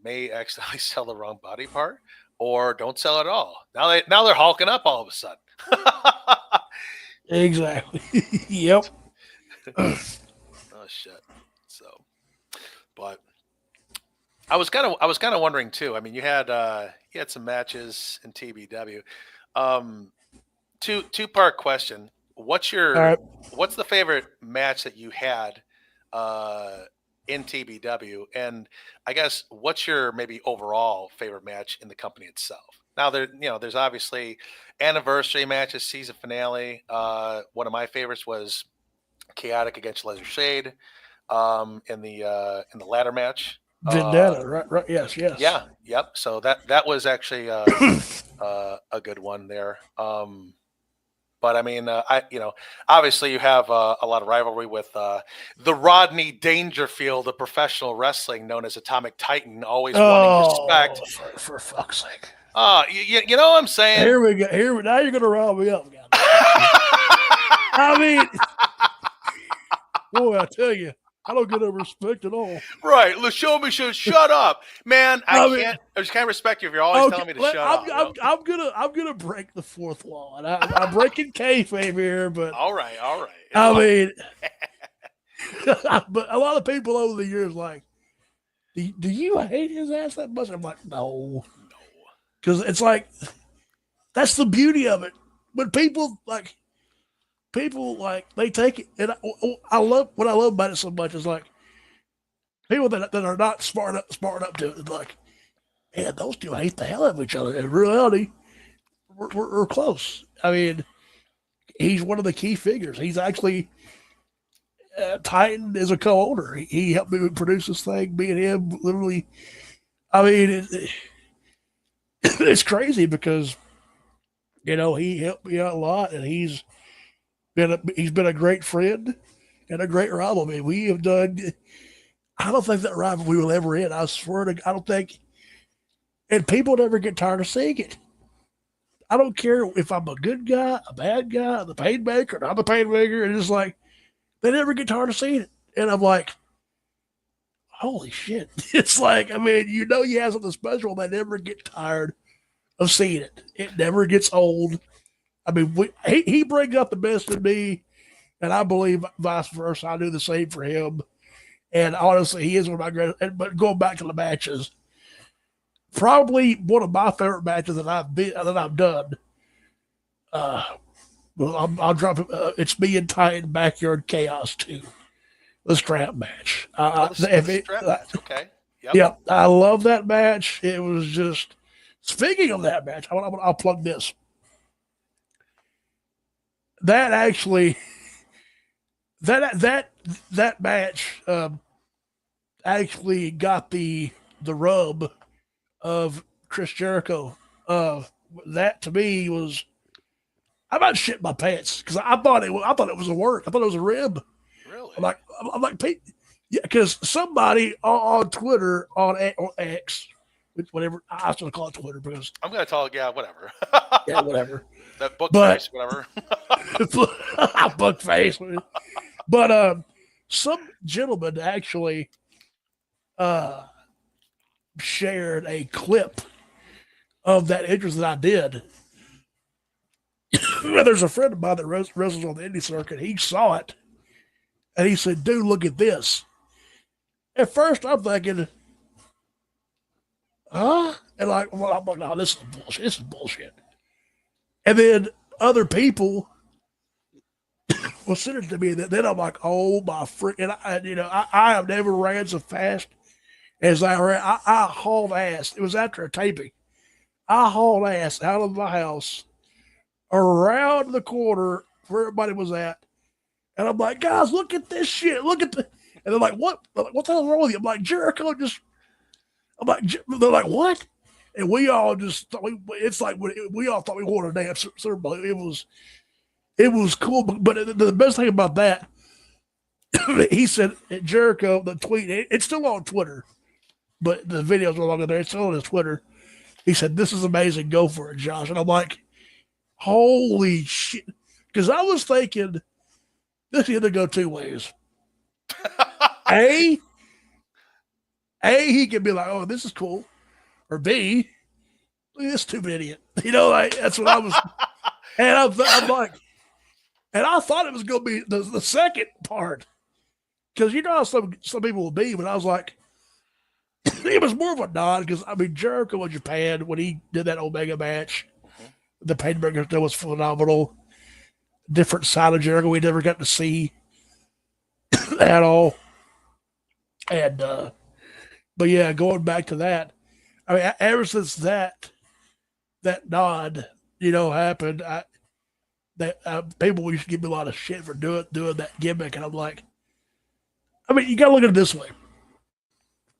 may accidentally sell the wrong body part or don't sell it at all. Now they're hulking up all of a sudden. Exactly. Yep. Oh shit. So, but I was kind of wondering too. I mean, you had some matches in TBW. Two-part question. What's the favorite match that you had in TBW? And I guess what's your maybe overall favorite match in the company itself? Now there's obviously anniversary matches, season finale. One of my favorites was Chaotic against Leather Shade in the ladder match. Vendetta, right? Yes. Yeah, yep. So that was actually a good one there. But I mean, obviously you have a lot of rivalry with the Rodney Dangerfield of professional wrestling, known as Atomic Titan, always wanting respect. For fuck's sake! You know what I'm saying? Here we go. Now you're gonna rile me up, guys. I mean, boy, I tell you, I don't get no respect at all. Right. Show me. Shut up, man. I just can't respect you if you're always telling me to shut up. I'm gonna break the fourth wall, and I'm breaking kayfabe here. But all right. I mean, but a lot of people over the years like, do you hate his ass that much? I'm like, no, because it's like that's the beauty of it. But people like they take it, and I love what I love about it so much is like people that are not smart up to it. It's like, man, those two hate the hell out of each other. In reality, we're close. I mean, he's one of the key figures. He's actually Titan is a co-owner. He helped me produce this thing. Me and him, literally. I mean, it's crazy because he helped me out a lot, and he's been a great friend and a great rival. I mean, we have done. I don't think that rivalry will ever end. I swear to. I don't think. And people never get tired of seeing it. I don't care if I'm a good guy, a bad guy, the painmaker, not the painmaker, and it's like they never get tired of seeing it. And I'm like, holy shit! It's like, I mean, you have something special. They never get tired of seeing it. It never gets old. I mean, he brings up the best in me, and I believe vice versa. I do the same for him. And honestly, he is one of my greatest. But going back to the matches, probably one of my favorite matches that I've done. Well, I'll drop it. It's me and Titan Backyard Chaos 2, the strap match. Okay. Yep. Yeah, I love that match. It was just. Speaking of that match, I'll plug this. That actually, that match actually got the rub of Chris Jericho. That to me was, I'm not shitting my pants because I thought it was a work. I thought it was a rib. Really? I'm like, Pete, yeah, because somebody on Twitter on X. Whatever, I still call it Twitter because I'm gonna tell whatever. Yeah, whatever. That book face, whatever. Book face. But some gentleman actually shared a clip of that interest that I did. There's a friend of mine that wrestles on the indie circuit. He saw it and he said, "Dude, look at this." At first, I'm thinking, huh? And I'm like, no, this is bullshit. This is bullshit. And then other people will send it to me. Then I'm like, oh my frick! And I have never ran so fast as I ran. I hauled ass. It was after a taping. I hauled ass out of my house, around the corner where everybody was at, and I'm like, guys, look at this shit. Look at the. And they're like, what? What the hell's wrong with you? I'm like, Jericho just. I'm like, they're like, what? And we all just, it's like we all thought we won a damn Super Bowl. It was cool. But the best thing about that, he said, Jericho, the tweet, it's still on Twitter, but the video's no longer there. It's still on his Twitter. He said, "This is amazing. Go for it, Josh." And I'm like, holy shit. Because I was thinking, this either go two ways. A, he can be like, "Oh, this is cool," or B, look at this stupid idiot. Like that's what I was. And I'm like, and I thought it was going to be the second part, because how some people will be. But I was like, it was more of a nod because I mean Jericho in Japan when he did that Omega match, the Painburger still was phenomenal. Different side of Jericho we never got to see at all, and. But yeah, going back to that, I mean, ever since that nod, happened, people used to give me a lot of shit for doing that gimmick, and I'm like, I mean, you got to look at it this way.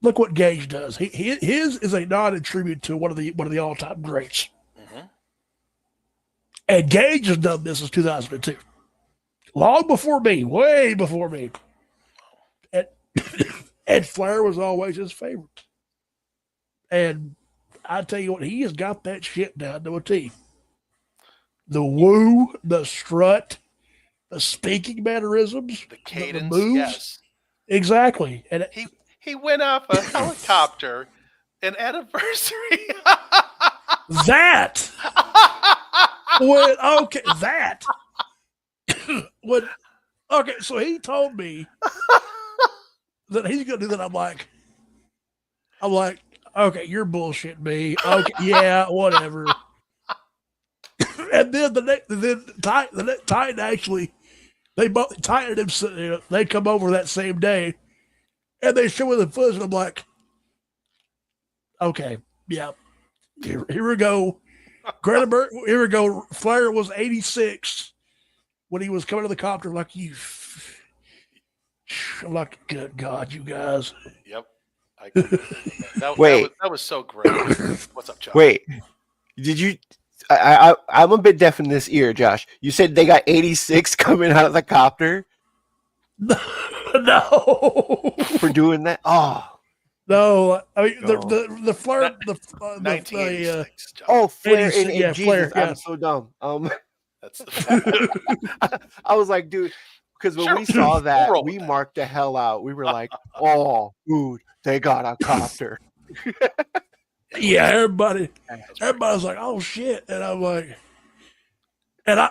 Look what Gage does. His is a nod and tribute to one of the all time greats, and Gage has done this since 2002, long before me, way before me, and. Ed Flair was always his favorite. And I tell you what, he has got that shit down to a T. The woo, the strut, the speaking mannerisms, the cadence, the moves. Yes. Exactly. And he went off a helicopter an anniversary. That. Okay, so he told me that he's gonna do that. I'm like, okay, you're bullshitting me. Okay, yeah, whatever. And then Titan actually, Titan and they come over that same day, and they show me the footage. And I'm like, okay, yeah, here we go. Here we go. Flair was 86 when he was coming to the copter. Like I'm like, good God, you guys. Yep. I couldn't agree with that. Wait, That was so great. What's up, Josh? wait. Did you? I'm a bit deaf in this ear, Josh. You said they got 86 coming out of the copter No. for doing that. Oh, No, I mean No. the flare, the 1986. Josh. oh, Flair 86, and yeah, Jesus. Flair, yeah. I'm so dumb. That's the I was like, dude, because when Sure. we saw that, roll we with that. marked the hell out. We were like, oh, dude, they got a copter. yeah, everybody That's right. everybody's like, oh shit, and I'm like, and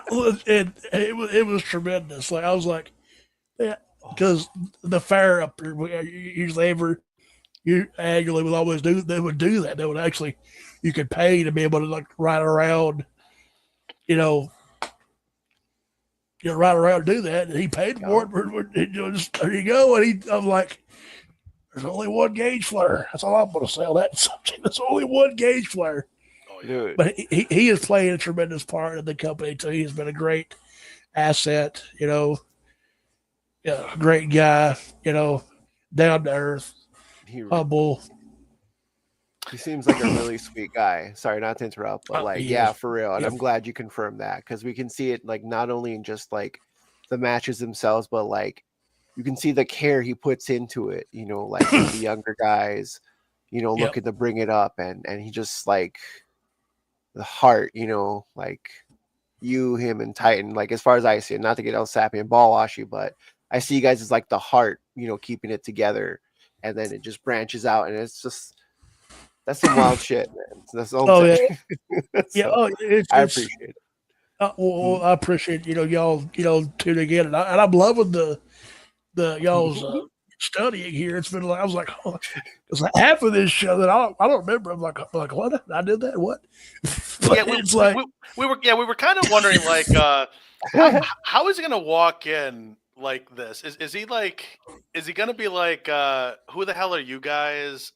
it was tremendous. Like I was like, yeah, because the fair up here, usually you annually would always do. They would do that. They would actually, you could pay to be able to like ride around, ride around and do that. And he paid for it. Just, there you go. And I'm like, there's only one gauge flare. That's all I'm going to sell that subject. There's only one gauge flare. Oh, yeah. Dude, But he is playing a tremendous part in the company too. He's been a great asset. Great guy. Down to earth, he humble. seems like a really sweet guy. Sorry, not to interrupt, but like, He yeah, is. for real. And Yeah. I'm glad you confirmed that because we can see it like not only in just like the matches themselves, but like you can see the care he puts into it. Like with the younger guys, looking to bring it up, and he just like the heart, like him, and Titan. Like as far as I see it, not to get all sappy and ball washy, but I see you guys as like the heart, keeping it together, and then it just branches out, and it's just that's some wild shit, man. That's all I'm Oh, saying. Yeah. So, Oh, I appreciate it. well, I appreciate y'all tuning in, and I'm loving the y'all's studying here. It's been like I was like, oh, it's like half of this show that I don't remember. I'm like what I did that what? But Yeah, it's like we were kind of wondering like how is he gonna walk in like this? Is he gonna be like who the hell are you guys?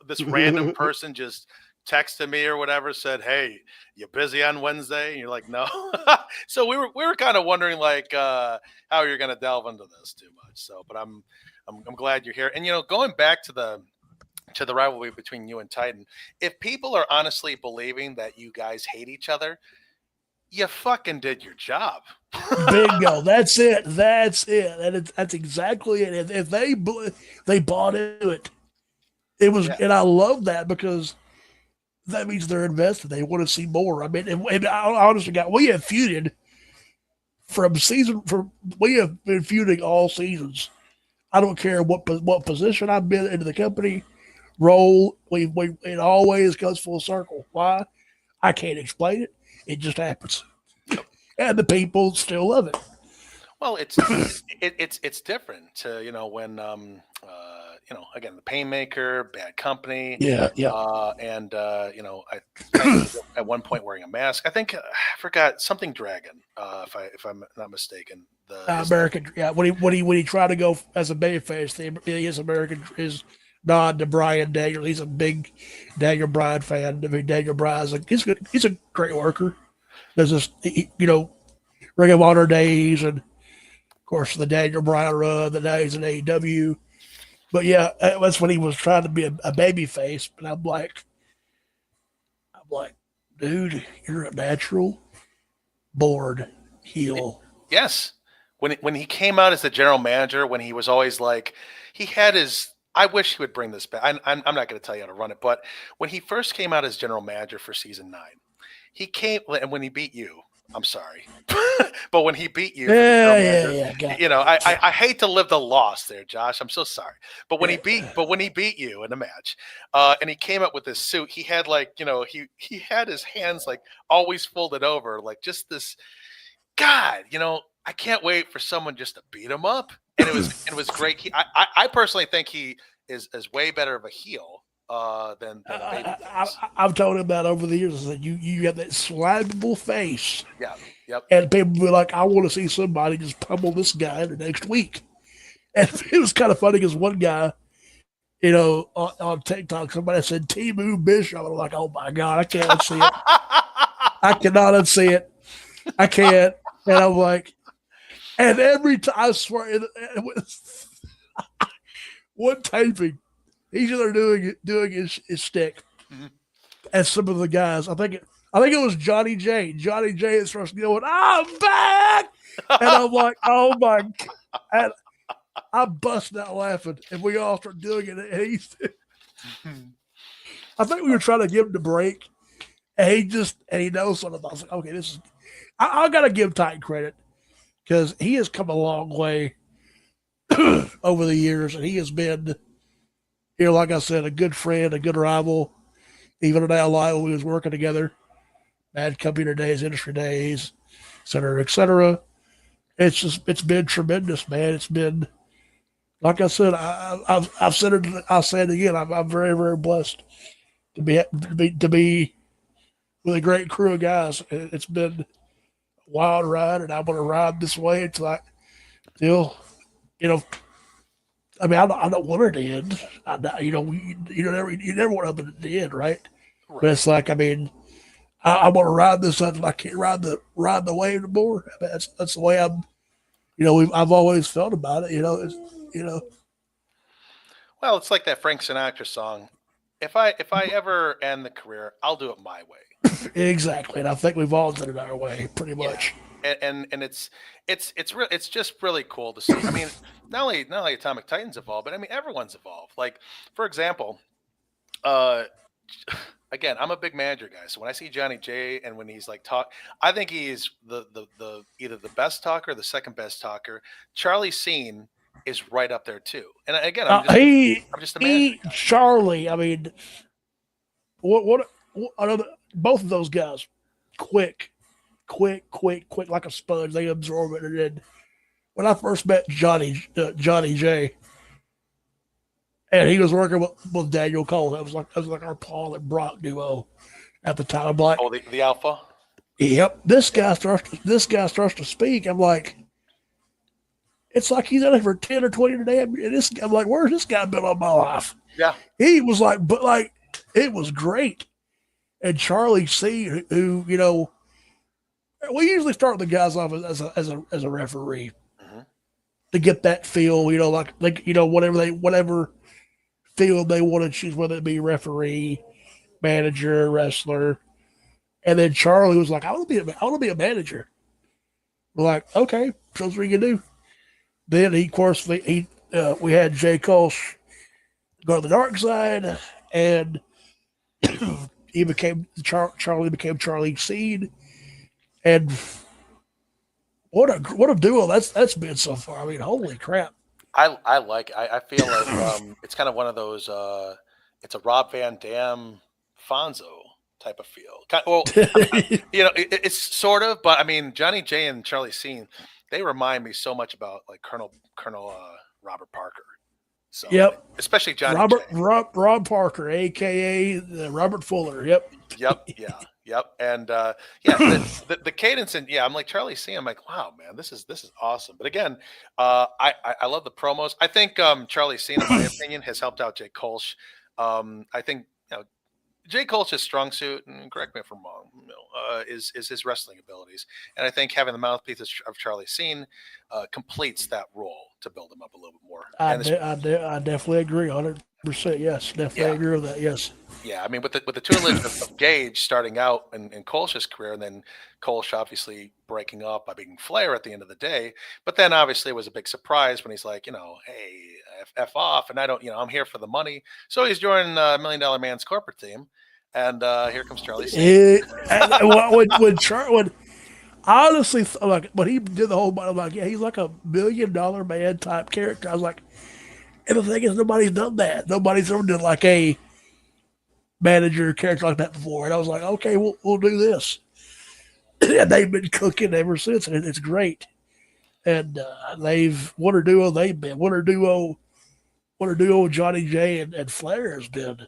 This random person just texted me or whatever, said, "Hey, you busy on Wednesday?" And you're like, "No." So we were kind of wondering like how you're gonna delve into this too much. So, but I'm glad you're here. And going back to the rivalry between you and Titan, if people are honestly believing that you guys hate each other, you fucking did your job. bingo. That's it. And that's exactly it. If they bought into it, it was, Yeah. and I love that because that means they're invested. They want to see more. I mean, and I honestly got we have feuded we have been feuding all seasons. I don't care what position I've been into the company role. It always goes full circle. Why? I can't explain it. It just happens, and the people still love it. Well, it's different to when again, the Painmaker, Bad Company, Yeah. and I at one point wearing a mask. I think I forgot something Dragon, if I'm not mistaken. American, yeah. When he tried to go as a babyface, his American is nod to Brian Daniel. He's a big Daniel Bryan fan. I mean, Daniel Bryan's he's good. He's a great worker. There's this, Ring of Honor days, and of course the Daniel Bryan run, the days in AEW. But yeah, that's when he was trying to be a baby face. But I'm like, dude, you're a natural born heel. Yes. When he came out as the general manager, when he was always like, he had his. I wish he would bring this back. I'm not going to tell you how to run it, but when he first came out as general manager for season 9, he came, and when he beat you, I'm sorry, but when he beat you, I hate to live the loss there, Josh. I'm so sorry, but when he beat you in the match, and he came up with this suit, he had he had his hands like always folded over, like just this. God, I can't wait for someone just to beat him up, and it was great. I personally think he is way better of a heel than a baby face. I've told him that over the years. I said you have that slappable face. Yeah, yep. And people be like, I want to see somebody just pummel this guy the next week. And it was kind of funny because one guy, on TikTok, somebody said Timu Bishop. I'm like, oh my God, I can't unsee it. I cannot unsee it. I can't. And I'm like, And every time, I swear, it was one taping, he's either doing his stick, Mhm. and some of the guys, I think it was Johnny J. Johnny J is first going, I'm back, and I'm like, oh my god, and I busted out laughing, and we all start doing it, and I think we were trying to give him the break, and he knows something. I was like, okay, this is, I gotta give Titan credit because he has come a long way over the years, and he has been, like I said, a good friend, a good rival. Even now, live when we was working together, Mad Computer Days, Industry Days, et cetera, et cetera. It's been tremendous, man. It's been, like I said, I've said it. I'll say it again. I'm very, very blessed to be with a great crew of guys. It's been a wild ride, and I'm going to ride this way until till, you know. I mean, I don't want it to end. You never want it to end, right? Right. But it's like, I mean, I want to ride this until I can't ride the wave anymore. I mean, that's the way I'm. I've always felt about it. Well, it's like that Frank Sinatra song. If I ever end the career, I'll do it my way. Exactly, and I think we've all done it our way, pretty much. And it's just really cool to see. I mean, not only Atomic Titans evolved, but I mean everyone's evolved. Like, for example, again, I'm a big manager guy, so when I see Johnny J and when he's like I think he's the either the best talker or the second best talker. Charlie Scene is right up there too. And again, I'm just a manager guy. Charlie. I mean, what another, both of those guys, quick, like a sponge. They absorb it. And then when I first met Johnny J, and he was working with Daniel Cole, that was like our Paul and Brock duo at the time. I'm like, oh, the Alpha. Yep. This guy starts to speak. I'm like, it's like he's out for 10 or 20 today. And I'm like, where's this guy been all my life? Yeah. He was like, but like, it was great. And Charlie C, who we usually start the guys off as a referee to get that feel, whatever field they want to choose, whether it be referee, manager, wrestler. And then Charlie was like, I want to be a manager. We're like, okay, show us what you can do. Then we had Jay Kolsch go to the dark side, and Charlie became Charlie Seed, and what a duo that's been so far. I mean, holy crap! I like. I feel like it's kind of one of those. It's a Rob Van Dam, Fonzo type of feel. Well, it's sort of, but I mean, Johnny J and Charlie Scene, they remind me so much about like Colonel Robert Parker. So, yep, especially Johnny Rob Parker, aka Robert Fuller. Yep. Yep. And the cadence, and I'm like Charlie C. I'm like, wow, man, this is awesome. But again, I love the promos. I think Charlie C, in my opinion, has helped out Jay Kolsch. I think Jay Kolsch's strong suit, and correct me if I'm wrong, is his wrestling abilities. And I think having the mouthpiece of Charlie Scene completes that role to build him up a little bit more. I definitely agree, 100%. Yes, definitely agree with that. Yes. Yeah, I mean, with the tutelage of Gage starting out in Kolsch's career, and then Kolsch obviously breaking up by being Flair at the end of the day. But then obviously it was a big surprise when he's like, hey, F off, and I don't, I'm here for the money. So he's joining $1 Million Man's corporate team, and here comes Charlie. When honestly, like when he did the whole, I'm like, yeah, he's like a $1 Million Man type character. I was like, and the thing is, nobody's done that. Nobody's ever done like a manager character like that before. And I was like, okay, we'll do this. And they've been cooking ever since, and it's great. And what a duo they've been. What a duo Johnny J and Flair has been.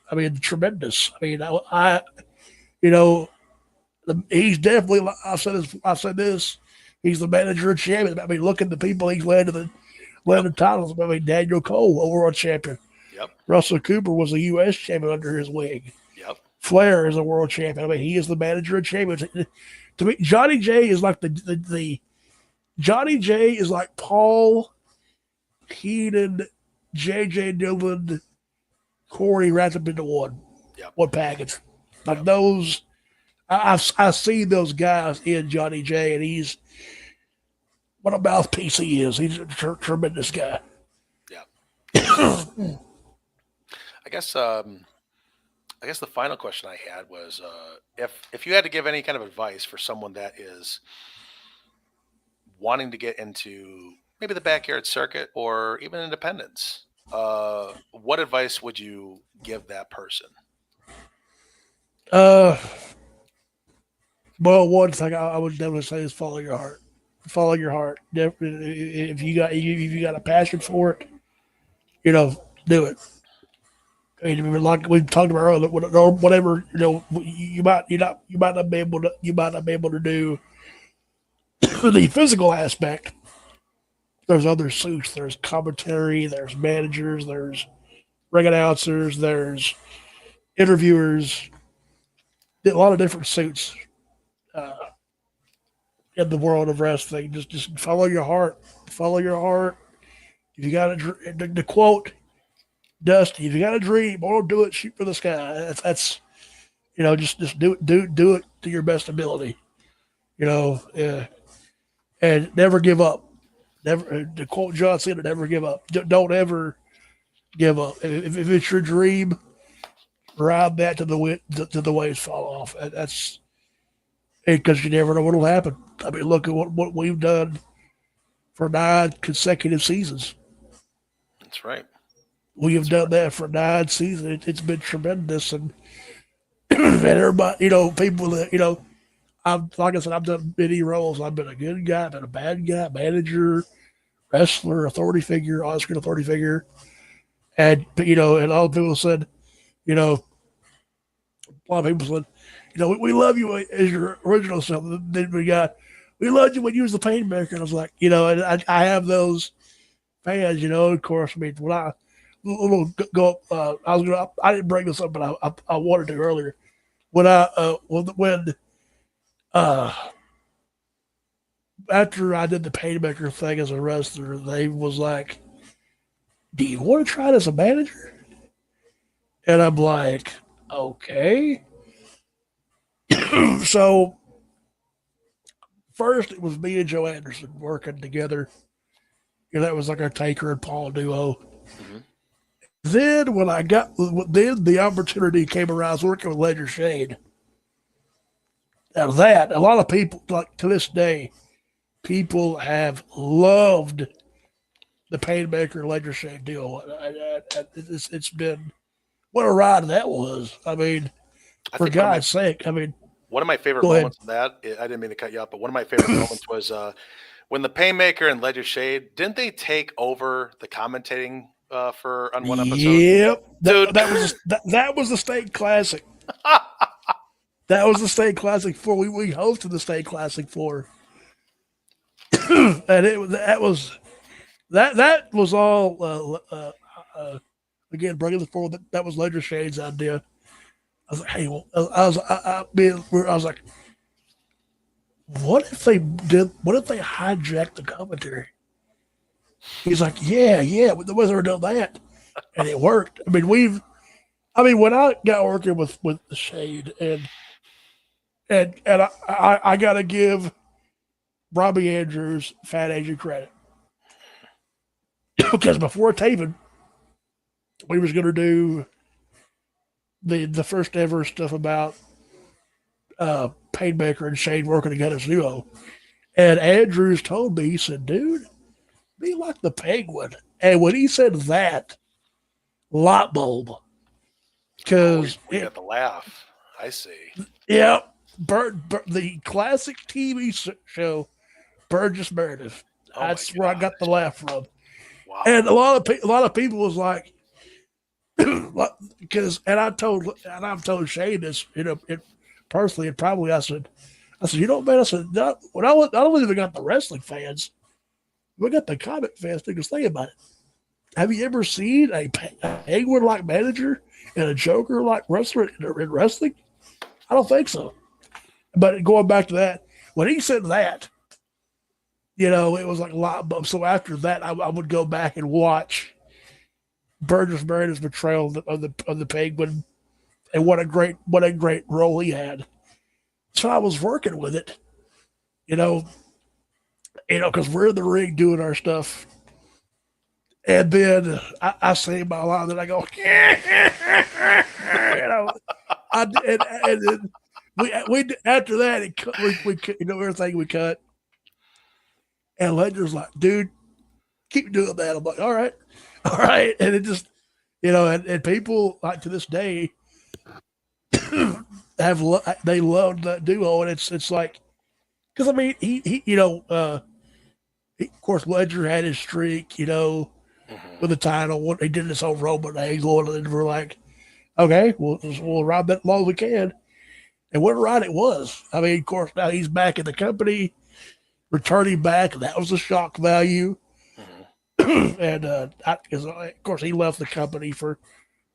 I mean, tremendous. I mean, he's definitely. I've said this. He's the manager of champions. I mean, look at the people he's led to the titles. I mean, Daniel Cole, world champion. Yep. Russell Cooper was a U.S. champion under his wing. Yep. Flair is a world champion. I mean, he is the manager of champions. To me, Johnny J is like the Johnny J is like Paul Heenan, J.J. Dillon, Corey wrapped up into Yep. one package. Like Yep. those, I've seen those guys in Johnny J, and he's what a mouthpiece he is. He's a tremendous guy. Yeah. I guess the final question I had was if you had to give any kind of advice for someone that is wanting to get into maybe the backyard circuit or even independence, what advice would you give that person? Well, one thing I would definitely say is follow your heart. Follow your heart. If you got a passion for it, do it. I mean, like we talked about earlier, or whatever, you might not be able to do the physical aspect. There's other suits. There's commentary. There's managers. There's ring announcers. There's interviewers. A lot of different suits in the world of wrestling. Just follow your heart. Follow your heart. If you got to quote Dusty, if you got a dream, or do it, shoot for the sky. That's just do it to your best ability. And never give up. Never, to quote John Cena, never give up. Don't ever give up. If it's your dream, ride that to the waves fall off. That's because you never know what'll happen. I mean, look at what we've done for 9 consecutive seasons. That's right. We have done that for 9 seasons. It's been tremendous, and and everybody, people that like I said, I've done many roles. I've been a good guy, I've been a bad guy, manager, wrestler, authority figure, on-screen authority figure, and and all the people said, a lot of people said, we love you as your original self. Then we loved you when you was the Painmaker, and I was like, and I have those fans, of course. I mean, when I go up, I didn't bring this up, but I wanted to earlier. When after I did the Painmaker thing as a wrestler, they was like, "Do you want to try it as a manager?" And I'm like, "Okay." So first, it was me and Joe Anderson working together. That was like our Taker and Paul duo. Mm-hmm. Then when the opportunity came around, I was working with Ledger Shade. Now that, a lot of people, like to this day, people have loved the Painmaker Ledger Shade deal. It's been, what a ride that was. I mean, for God's sake, I mean. One of my favorite moments of that, I didn't mean to cut you off, but one of my favorite moments was when the Painmaker and Ledger Shade, didn't they take over the commentating on one episode? Yep. That was the State Classic. That was the State Classic 4. We hosted the State Classic 4. And that was all again, bringing the forward, that was Ledger Shade's idea. I was like, hey, I was like, what if they hijacked the commentary? He's like, yeah, the was ever done that, and it worked. I mean, when I got working with the Shade, and I got to give Robbie Andrews, Fat Asian credit, because before taping, we was going to do the first ever stuff about Painmaker and Shade working together as duo. And Andrews told me, he said, dude, be like the Penguin. And when he said that, light bulb. Because we got the laugh. I see. Yeah. The classic TV show, Burgess Meredith. That's where I got the laugh from. Wow. And a lot of people was like, because I've told Shane this, personally, and probably I said, man, I said, not only have we got the wrestling fans, we got the comic fans too. Because think about it. Have you ever seen a Penguin like manager and a Joker like wrestler in wrestling? I don't think so. But going back to that, when he said that, it was like a lot. But so after that, I would go back and watch Burgess Meredith's portrayal of the Penguin, and what a great role he had. So I was working with it, you know, because we're in the ring doing our stuff, and then I say my line, and I go, and then we after that we everything we cut, and Ledger's like, dude, keep doing that. I'm like, all right, and it just and people like to this day they loved that duo, and it's like because I mean he of course Ledger had his streak, with the title. He did his whole Roman angle, and we're like, okay, we'll ride that long as we can. And what a ride it was. I mean, of course, now he's back in the company, returning back. That was a shock value. And of course, he left the company for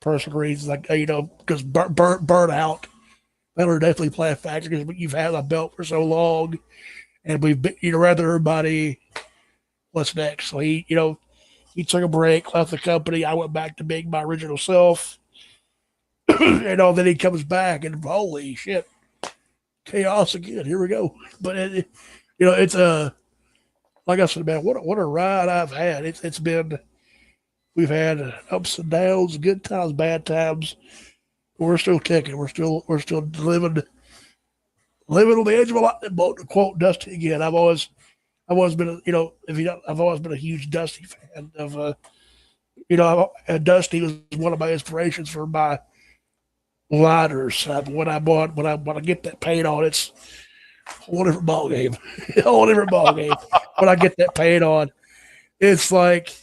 personal reasons, like because burnout. That would definitely play a factor because you've had a belt for so long, and we've been, rather everybody. What's next? So he took a break, left the company. I went back to being my original self. Then he comes back and holy shit, chaos again. Here we go. But it's like I said, man, what a ride I've had. It's been, we've had ups and downs, good times, bad times. We're still kicking. We're still living on the edge of a lightning bolt. To quote Dusty again, I've always been I've always been a huge Dusty fan of Dusty was one of my inspirations for my lighters. When I get that paint on, it's a whole different ball game. A whole different ball game. When I get that paint on, it's like,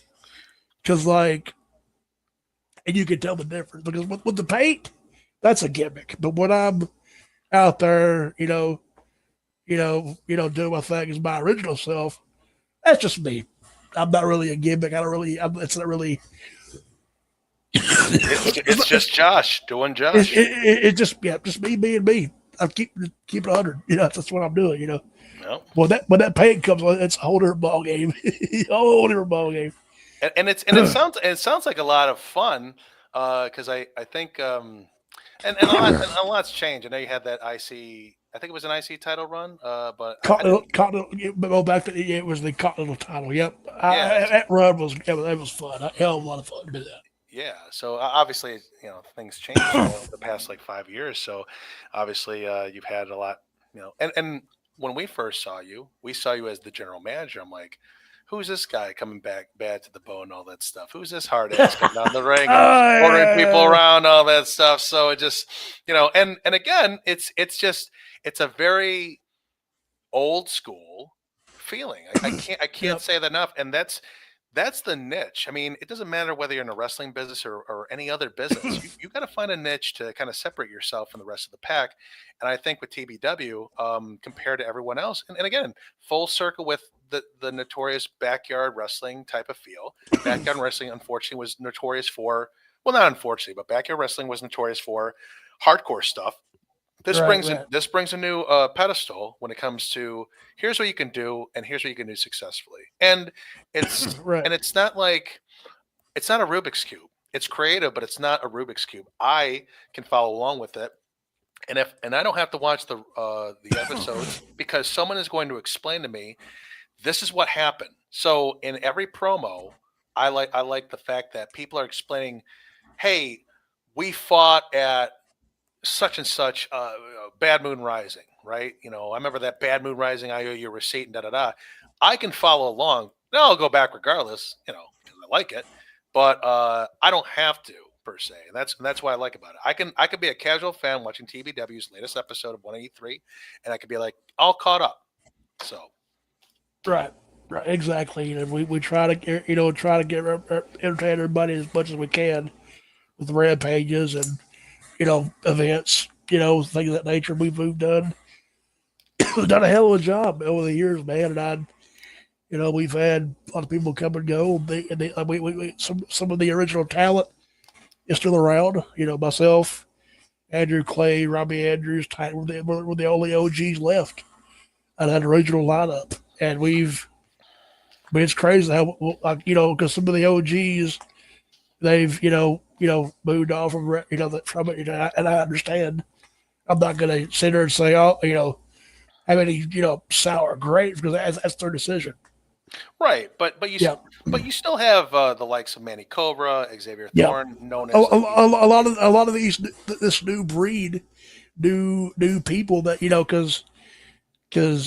and you can tell the difference because with the paint, that's a gimmick. But when I'm out there, doing my thing as my original self, that's just me. I'm not really a gimmick. It's not really. It's just Josh doing Josh. It's just me being me. I keep it 100. That's what I'm doing. No. When that paint comes on, it's a whole different ball game. A whole different ball game. And it sounds like a lot of fun because I think and a lot's changed. I know you had that IC. I think it was an IC title run, but Continental. Back to it was the Continental title. Yep, that run was fun. A hell of a lot of fun to do that. Yeah, so obviously, things changed over the past like 5 years. So obviously, you've had a lot, and when we first saw you, we saw you as the general manager. I'm like, who's this guy coming back bad to the bone, and all that stuff? Who's this hard ass coming down the ring and ordering people around, all that stuff? So it just, and again, it's a very old school feeling. I can't say that enough, and that's the niche. I mean, it doesn't matter whether you're in a wrestling business or any other business. You got to find a niche to kind of separate yourself from the rest of the pack. And I think with TBW, compared to everyone else, and again, full circle with the notorious backyard wrestling type of feel. Backyard wrestling, unfortunately, was notorious for, well, not unfortunately, but backyard wrestling was notorious for hardcore stuff. This brings a new pedestal when it comes to here's what you can do and here's what you can do successfully. And it's and it's not a Rubik's cube. It's creative, but it's not a Rubik's cube. I can follow along with it, and I don't have to watch the episodes because someone is going to explain to me this is what happened. So in every promo, I like the fact that people are explaining, hey, we fought at such and such Bad Moon Rising, right? I remember that Bad Moon Rising, I owe you a receipt and da-da-da. I can follow along. Now I'll go back regardless, because I like it, but I don't have to per se. And that's what I like about it. I could be a casual fan watching TBW's latest episode of 183 and I could be like all caught up. So Right, exactly. We try to get entertain everybody as much as we can with rampages and events, things of that nature. We've done a hell of a job over the years, man. And we've had a lot of people come and go. Some of the original talent is still around. Myself, Andrew Clay, Robbie Andrews, we're the only OGs left out of that original lineup. And we've But it's crazy how, like, because some of the OGs, they've, moved off from, from it, and I understand. I'm not going to sit there and say, oh, have any, sour grapes, because that's their decision. Right, but Yeah. you still have the likes of Manny Cobra, Xavier Yeah. Thorne, known A, as a lot of this new breed, new people that, because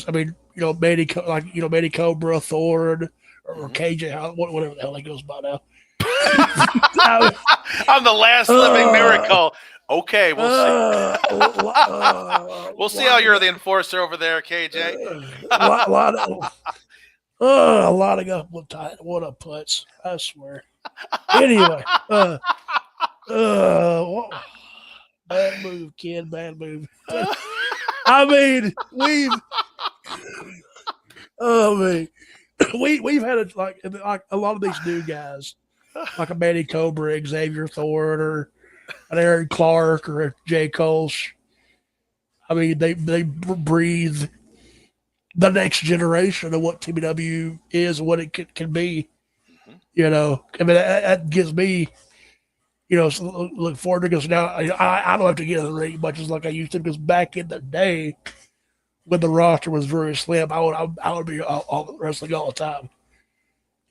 I mean, Manny Cobra, Thorne, or Mhm. KJ, whatever the hell he goes by now. I'm the last living miracle. Okay, we'll see. We'll see how you're the enforcer over there, KJ. A lot of guys what a putz, I swear. Anyway, bad move, kid, bad move. I mean, we've had like a lot of these new guys, like a Manny Cobra, Xavier Thorne, or an Aaron Clark, or a Jay Colch. I mean, they breathe the next generation of what TBW is and what it can be. Mhm. I mean, that gives me, look forward to, because now I don't have to get in the ring much as like I used to, because back in the day when the roster was very slim, I would be all wrestling all the time.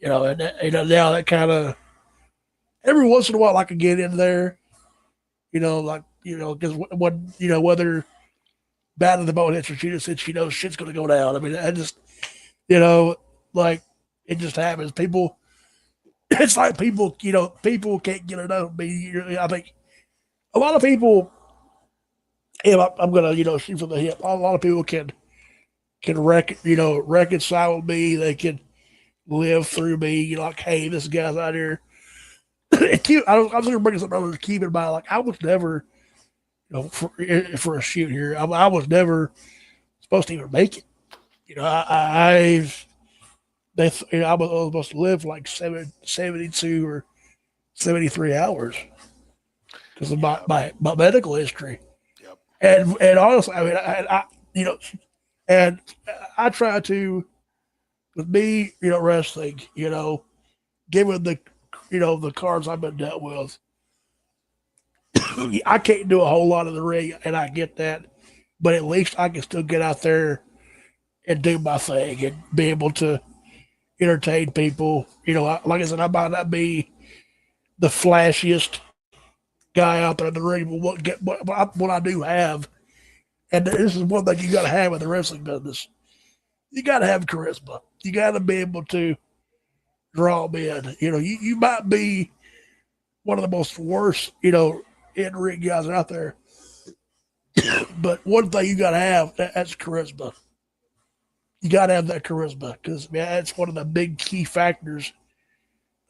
Now that kind of, every once in a while I can get in there, because when, whether bad at the moment hits or she just hits, shit's going to go down. I mean, I just, like, it just happens. People, it's like people can't get enough of me. I think a lot of people, I'm going to, shoot from the hip. A lot of people can reconcile with me. They can live through me. Like, hey, this guy's out here. I was going to bring something else to keep in mind. Like, I was never, for a shoot here, I was never supposed to even make it. I was supposed to live like 72 or 73 hours because of my medical history. Yep. And honestly, I mean, and I try to, with me, wrestling, given the cards I've been dealt with, I can't do a whole lot of the ring, and I get that, but at least I can still get out there and do my thing and be able to entertain people. Like I said, I might not be the flashiest guy out there in the ring, but what I do have, and this is one thing you got to have in the wrestling business, you got to have charisma. You got to be able to draw them in. You might be one of the most worst, in ring guys out there, but one thing you got to have, that's charisma. You got to have that charisma, because that's one of the big key factors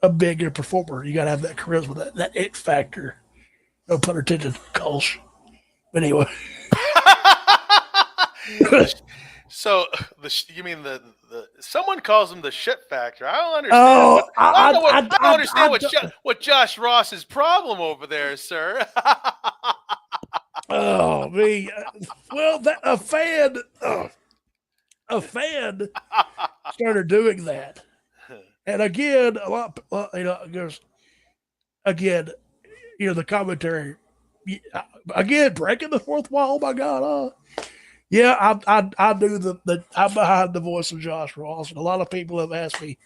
of being a performer. You got to have that charisma, that it factor. No pun intended, Colch. But anyway. So you mean the someone calls him the shit factor? I don't understand. I don't understand what Josh Ross's problem over there, sir. Oh me. Well, a fan started doing that, and again, a lot, there's again, the commentary, again, breaking the fourth wall. Oh my God! Yeah, I do I'm behind the voice of Josh Ross, and a lot of people have asked me,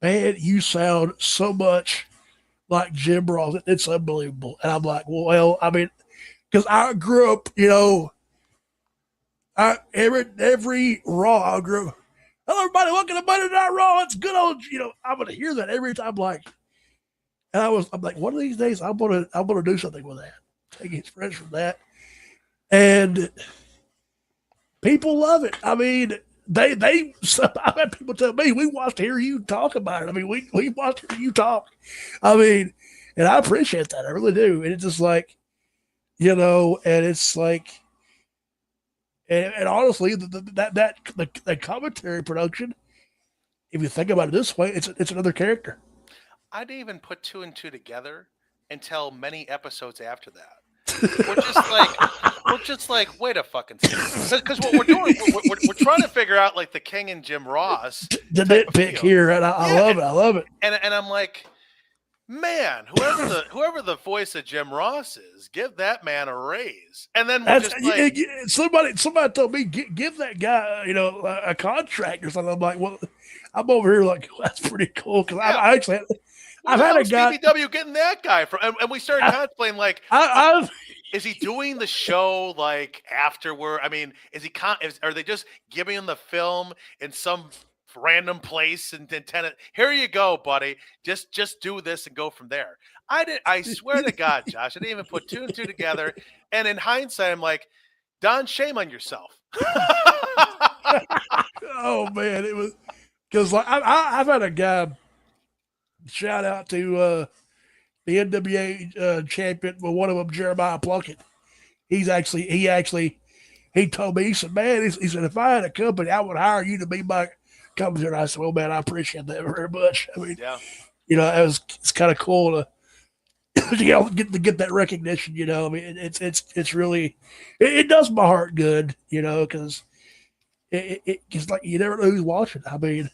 man, you sound so much like Jim Ross. It's unbelievable. And I'm like, well, I mean, because I grew up, every Raw I grew up, hello everybody, welcome to Monday Night Raw. It's good old, I'm gonna hear that every time, like, and I'm like, one of these days I'm gonna do something with that. Take inspiration from that. And people love it. I mean, I've had people tell me, we watched to hear you talk about it. I mean, we watched to hear you talk. I mean, and I appreciate that. I really do. And it's just like, and it's like, and honestly, the commentary production, if you think about it this way, it's another character. I didn't even put two and two together until many episodes after that. we're just like, wait a fucking second, because what we're doing, we're trying to figure out like the King and Jim Ross The type of nitpick feel. here, and I Yeah, love it. I love it. and I'm like, man, whoever the voice of Jim Ross is, give that man a raise. And then we're just like, Somebody told me give that guy a contract or something. I'm like, well, I'm over here like, well, that's pretty cool because Yeah. I actually I've had a guy. TBW getting that guy from, and we started contemplating like, is he doing the show like afterward? I mean, is he? Are they just giving him the film in some random place and tenant? Here you go, buddy. Just do this and go from there. I swear to God, Josh, I didn't even put two and two together. And in hindsight, I'm like, Don, shame on yourself. Oh man, it was because like I've had a guy. Shout out to the NWA champion, well, one of them, Jeremiah Plunkett. He told me, he said, man, he said, if I had a company, I would hire you to be my company. And I said, well, man, I appreciate that very much. I mean, Yeah. It's kind of cool to get that recognition. I mean, it's really, it does my heart good. Because it's like you never know who's watching. I mean,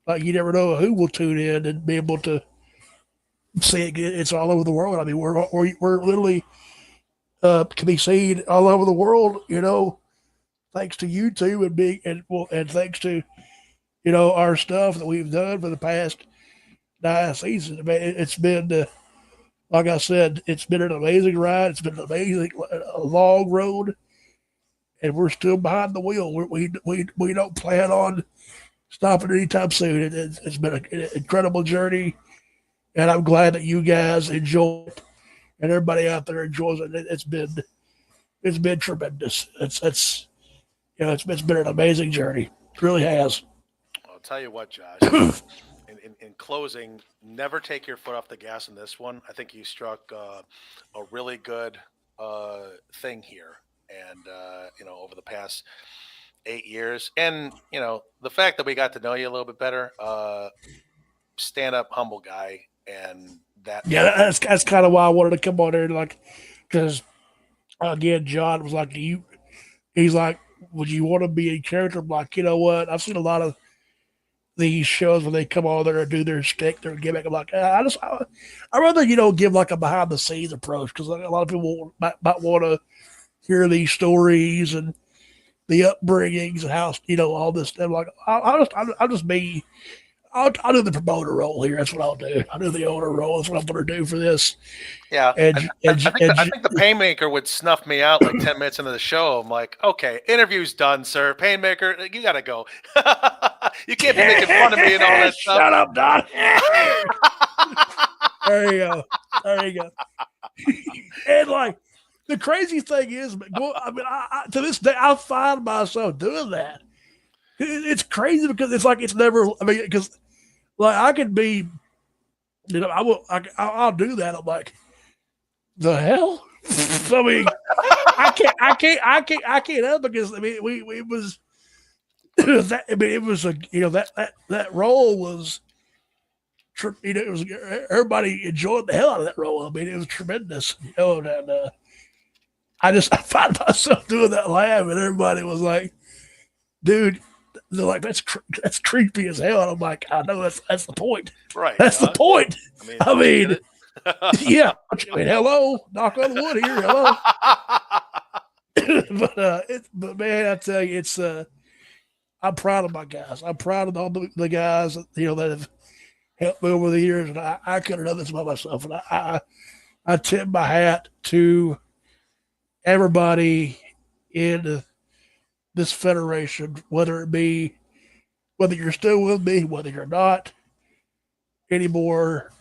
like you never know who will tune in and be able to see it. It's all over the world. I mean, we're literally can be seen all over the world. Thanks to YouTube and thanks to our stuff that we've done for the past 9 seasons. I mean, it's been like I said, it's been an amazing ride. It's been a long road, and we're still behind the wheel. We don't plan on stopping anytime soon. It's been an incredible journey, and I'm glad that you guys enjoy it, and everybody out there enjoys it. It's been tremendous. It's been an amazing journey. It really has. I'll tell you what, Josh. In closing, never take your foot off the gas in this one. I think you struck a really good thing here, and over the past 8 years, and the fact that we got to know you a little bit better, stand up, humble guy, and that. Yeah, that's kind of why I wanted to come on there, like, because again, John was like, he's like, would you want to be a character? I'm like, you know what? I've seen a lot of these shows when they come on there and do their stick, their gimmick. I'm like, I'd rather give like a behind the scenes approach, because a lot of people might want to hear these stories and the upbringings and how all this stuff. Like, I'll do the promoter role here. That's what I'll do. I'll do the owner role. That's what I'm going to do for this. Yeah, I think the Painmaker would snuff me out like 10 minutes into the show. I'm like, okay, interview's done, sir. Painmaker, you got to go. You can't be making fun of me and all that stuff. Shut up, Don. There you go. And like, the crazy thing is, I to this day, I find myself doing that. It's crazy because it's like it's never. I mean, because like I could be, I'll do that. I'm like, the hell. I mean, I can't help because I mean, it was that. I mean, it was that role was. It was everybody enjoyed the hell out of that role. I mean, it was tremendous. And I find myself doing that laugh, and everybody was like, "Dude," they're like, "That's creepy as hell." And I'm like, "I know that's the point. Right? That's the point." I mean yeah. I mean, hello, knock on wood here. Hello. But man, I tell you, it's I'm proud of my guys. I'm proud of all the guys that have helped me over the years, and I could have done this by myself. And I tip my hat to everybody in this federation, whether you're still with me, whether you're not anymore.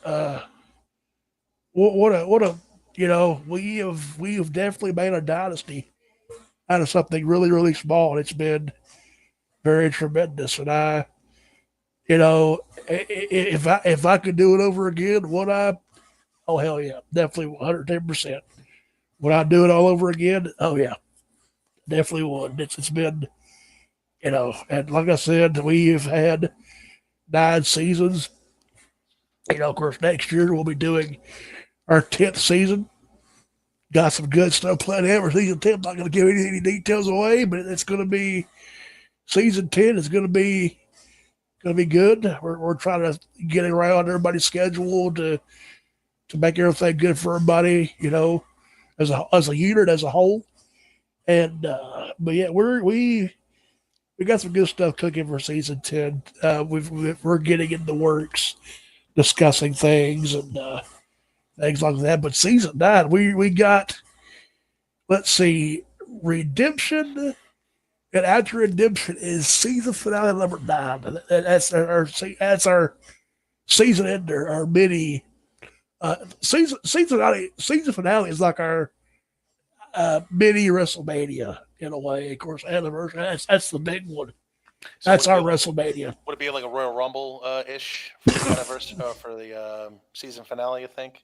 We have definitely made a dynasty out of something really, really small. And it's been very tremendous. And if I could do it over again, would I? Oh, hell yeah. Definitely 110%. Would I do it all over again? Oh, yeah. Definitely would. It's been, and like I said, we've had 9 seasons. Of course, next year we'll be doing our 10th season. got some good stuff planned out for season 10. I'm not going to give any details away, but it's going to be season 10 is going to be good. We're trying to get around everybody's schedule to make everything good for everybody, as a unit as a whole. And but yeah, we got some good stuff cooking for season 10. We're getting in the works, discussing things and things like that. But season 9, we got, let's see, Redemption. And after Redemption is season finale number 9. That's our season ender, our mini season finale is like our mini WrestleMania in a way. Of course, anniversary. That's the big one. So That's our WrestleMania. Would it be like a Royal Rumble ish for the anniversary for the season finale? You think?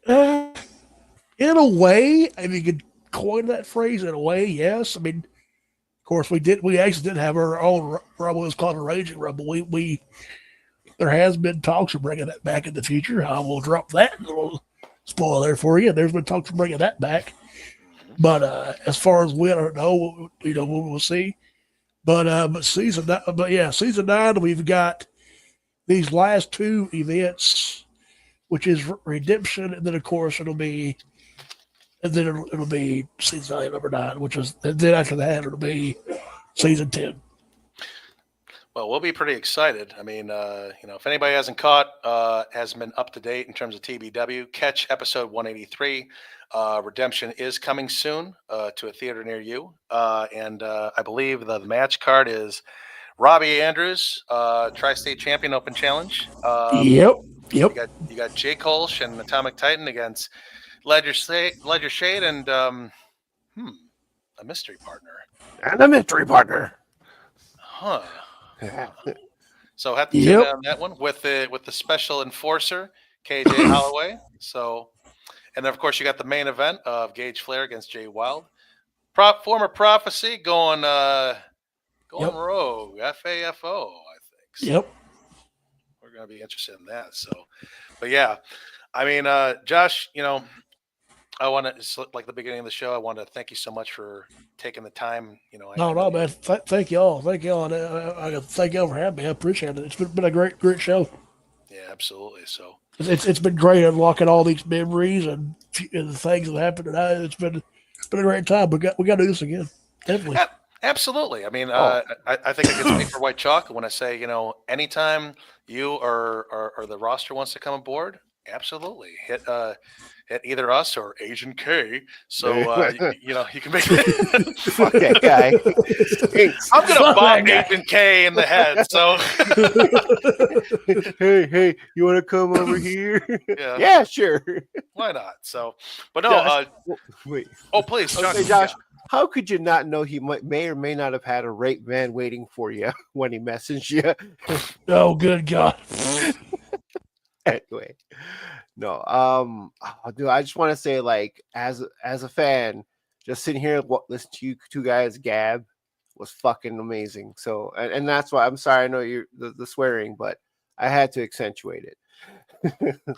In a way, if you could coin that phrase, in a way, yes. I mean, of course, we actually did have our own Rumble. It was called a Raging Rumble. There has been talks of bringing that back in the future. I will drop that little spoiler for you. There's been talks of bringing that back, but as far as when, I don't know. We'll see. But season 9, we've got these last 2 events, which is Redemption, and then of course it'll be season number 9, which is, and then after that it'll be season 10. Well, we'll be pretty excited. I mean, if anybody hasn't hasn't been up to date in terms of TBW, catch episode 183. Redemption is coming soon to a theater near you. And I believe the match card is Robbie Andrews, Tri-State Champion Open Challenge. Yep. You got Jake Kolsch and Atomic Titan against Ledger Shade and a mystery partner. And a mystery partner. Huh. So have to tune in on that one with the special enforcer KJ Holloway. So, and then of course you got the main event of Gage Flair against Jay Wild. Former Prophecy going rogue, FAFO, I think. So Yep. we're gonna be interested in that. So, but yeah, I mean, Josh, I want to, just like the beginning of the show, I want to thank you so much for taking the time. No, man. Thank y'all. Thank y'all. And I thank y'all for having me. I appreciate it. It's been a great show. Yeah, absolutely. So it's been great unlocking all these memories and the things that happened tonight. It's been a great time. We got to do this again. Definitely. Absolutely. I mean, I think I can speak for White Chalk when I say, anytime you or the roster wants to come aboard, absolutely hit either us or Asian K. So you can make Fuck that guy. I'm gonna bomb Asian K in the head. So hey, you want to come over here? Yeah, sure. Why not? So, but no. Wait. Oh, please, Josh. Okay, Josh. How could you not know he may or may not have had a rape van waiting for you when he messaged you? Oh, good God. Anyway, no. Dude, I just want to say, like, as a fan, just sitting here listening to you 2 guys gab was fucking amazing. So, and that's why I'm sorry. I know you're the swearing, but I had to accentuate it.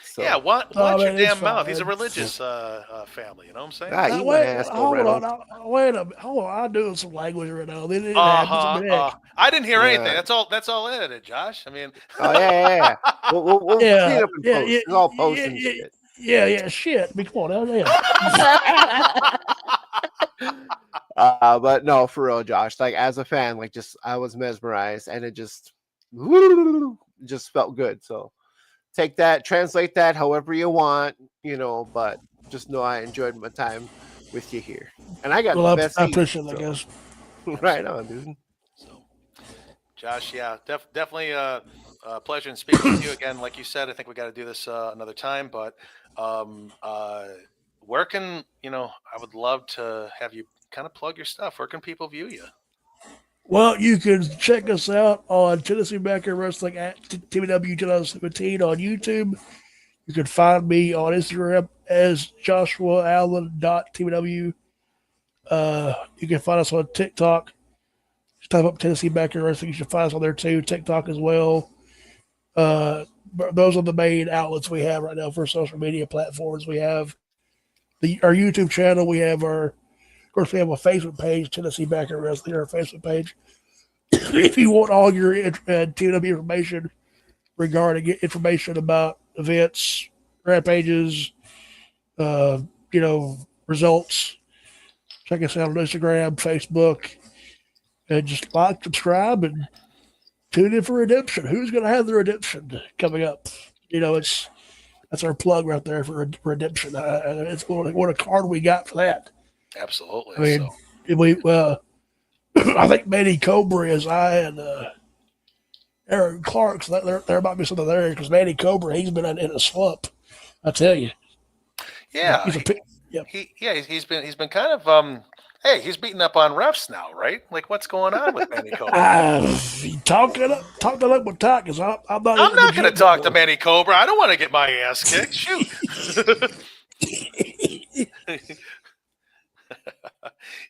So, Yeah, watch your damn fine. mouth. He's a religious family. You know what I'm saying? you an asshole, Reynolds. Wait a minute. Hold on. I'm doing some language right now. I didn't hear anything. That's all edited, Josh. I mean, oh yeah. We'll clean up in post. It's all post and shit. Yeah. Shit. I mean, come on. But no, for real, Josh. Like, as a fan, like, just I was mesmerized, and it just felt good. So take that, translate that however you want, but just know I enjoyed my time with you here. And I got the best I appreciate it, I guess. Right on, dude. So, Josh, yeah, definitely a pleasure in speaking with you again. Like you said, I think we got to do this another time, but where can, I would love to have you kind of plug your stuff. Where can people view you? Well, you can check us out on Tennessee Backyard Wrestling at TBW 2017 on YouTube. You can find me on Instagram as Joshua Allen TBW. You can find us on TikTok. Just type up Tennessee Backyard Wrestling. You should find us on there too. TikTok as well. Those are the main outlets we have right now for social media platforms. We have our YouTube channel. We have of course, we have a Facebook page, Tennessee Backyard Wrestling, our Facebook page. If you want all your TBW information regarding information about events, rampages, results, check us out on Instagram, Facebook, and just like, subscribe, and tune in for Redemption. Who's going to have the Redemption coming up? That's our plug right there for Redemption. It's what a card we got for that. Absolutely. I mean, I think Manny Cobra is and Aaron Clark. So there might be something there because Manny Cobra, he's been in a slump. I tell you. Yeah. He's been kind of hey, he's beating up on refs now, right? Like, what's going on with Manny Cobra? Talking up with Talk, because I'm not. I'm not going to talk to Manny Cobra. I don't want to get my ass kicked. Shoot.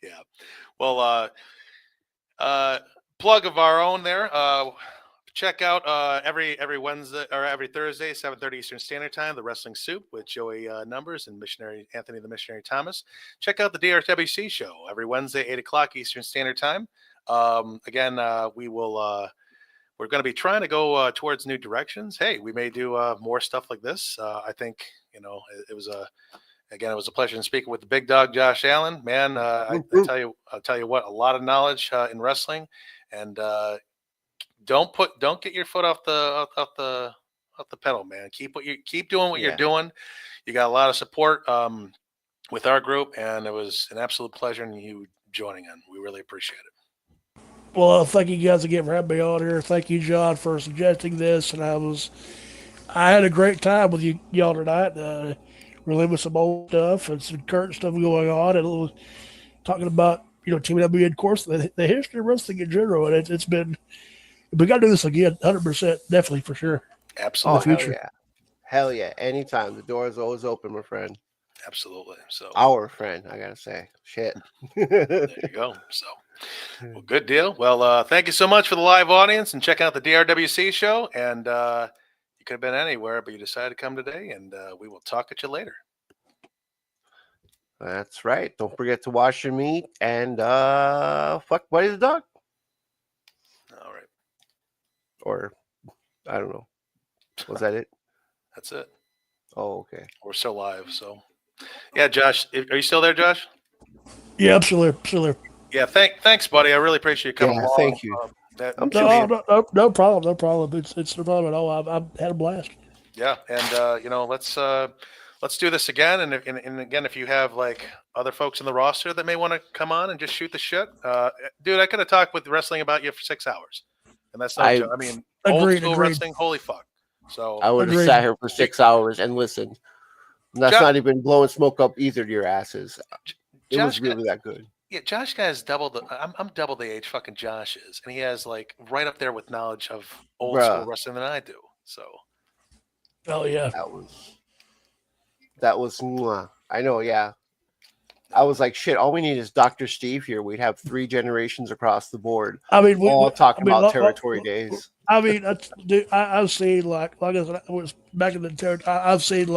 Yeah. Well, plug of our own there. Check out every Wednesday or every Thursday, 7:30 Eastern Standard Time, the Wrestling Soup with Joey Numbers and Missionary Anthony the Missionary Thomas. Check out the DRWC show every Wednesday, 8 o'clock Eastern Standard Time. Again, we're going to be trying to go towards new directions. Hey, we may do more stuff like this. I think it was a pleasure in speaking with the big dog, Josh Allen. Man, I'll tell you what, a lot of knowledge in wrestling, and don't get your foot off the pedal, man. Keep doing what you're doing. You got a lot of support with our group, and it was an absolute pleasure in you joining in. We really appreciate it. Well, thank you guys again for having me on here. Thank you, John, for suggesting this, and I had a great time with y'all tonight. Reliving some old stuff and some current stuff going on, and a little talking about TBW, and of course the history of wrestling in general. And it's been, we got to do this again, 100%, definitely, for sure. Absolutely. In the future. Hell yeah! Anytime, the door is always open, my friend. Absolutely. So our friend, I gotta say, shit. There you go. So, well, good deal. Well, thank you so much for the live audience and checking out the DRWC show. And you could have been anywhere, but you decided to come today, and we will talk at you later. That's right. Don't forget to wash your meat and fuck Buddy the dog. All right. Or I don't know. Was that it? That's it. Oh, okay. We're still live, so yeah, Josh, are you still there, Josh? Yeah, I'm still there. Yeah, thanks, buddy. I really appreciate you coming along. Thank you. No problem. It's no problem at all. I've had a blast. Yeah, and let's do this again. And again, if you have like other folks in the roster that may want to come on and just shoot the shit, dude, I could have talked with wrestling about you for 6 hours, and that's not. I mean, old school wrestling. Holy fuck! So I would have sat here for 6 hours and listened. That's not even blowing smoke up either to your asses. It was really that good. Yeah, Josh has double the. I'm double the age fucking Josh is, and he has like right up there with knowledge of old school wrestling than I do. So, oh yeah, that was. I know, yeah. I was like, shit. All we need is Dr. Steve here. We'd have 3 generations across the board. I mean, talking about territory days. I mean, I've seen like I said, I was back in the territory. I've seen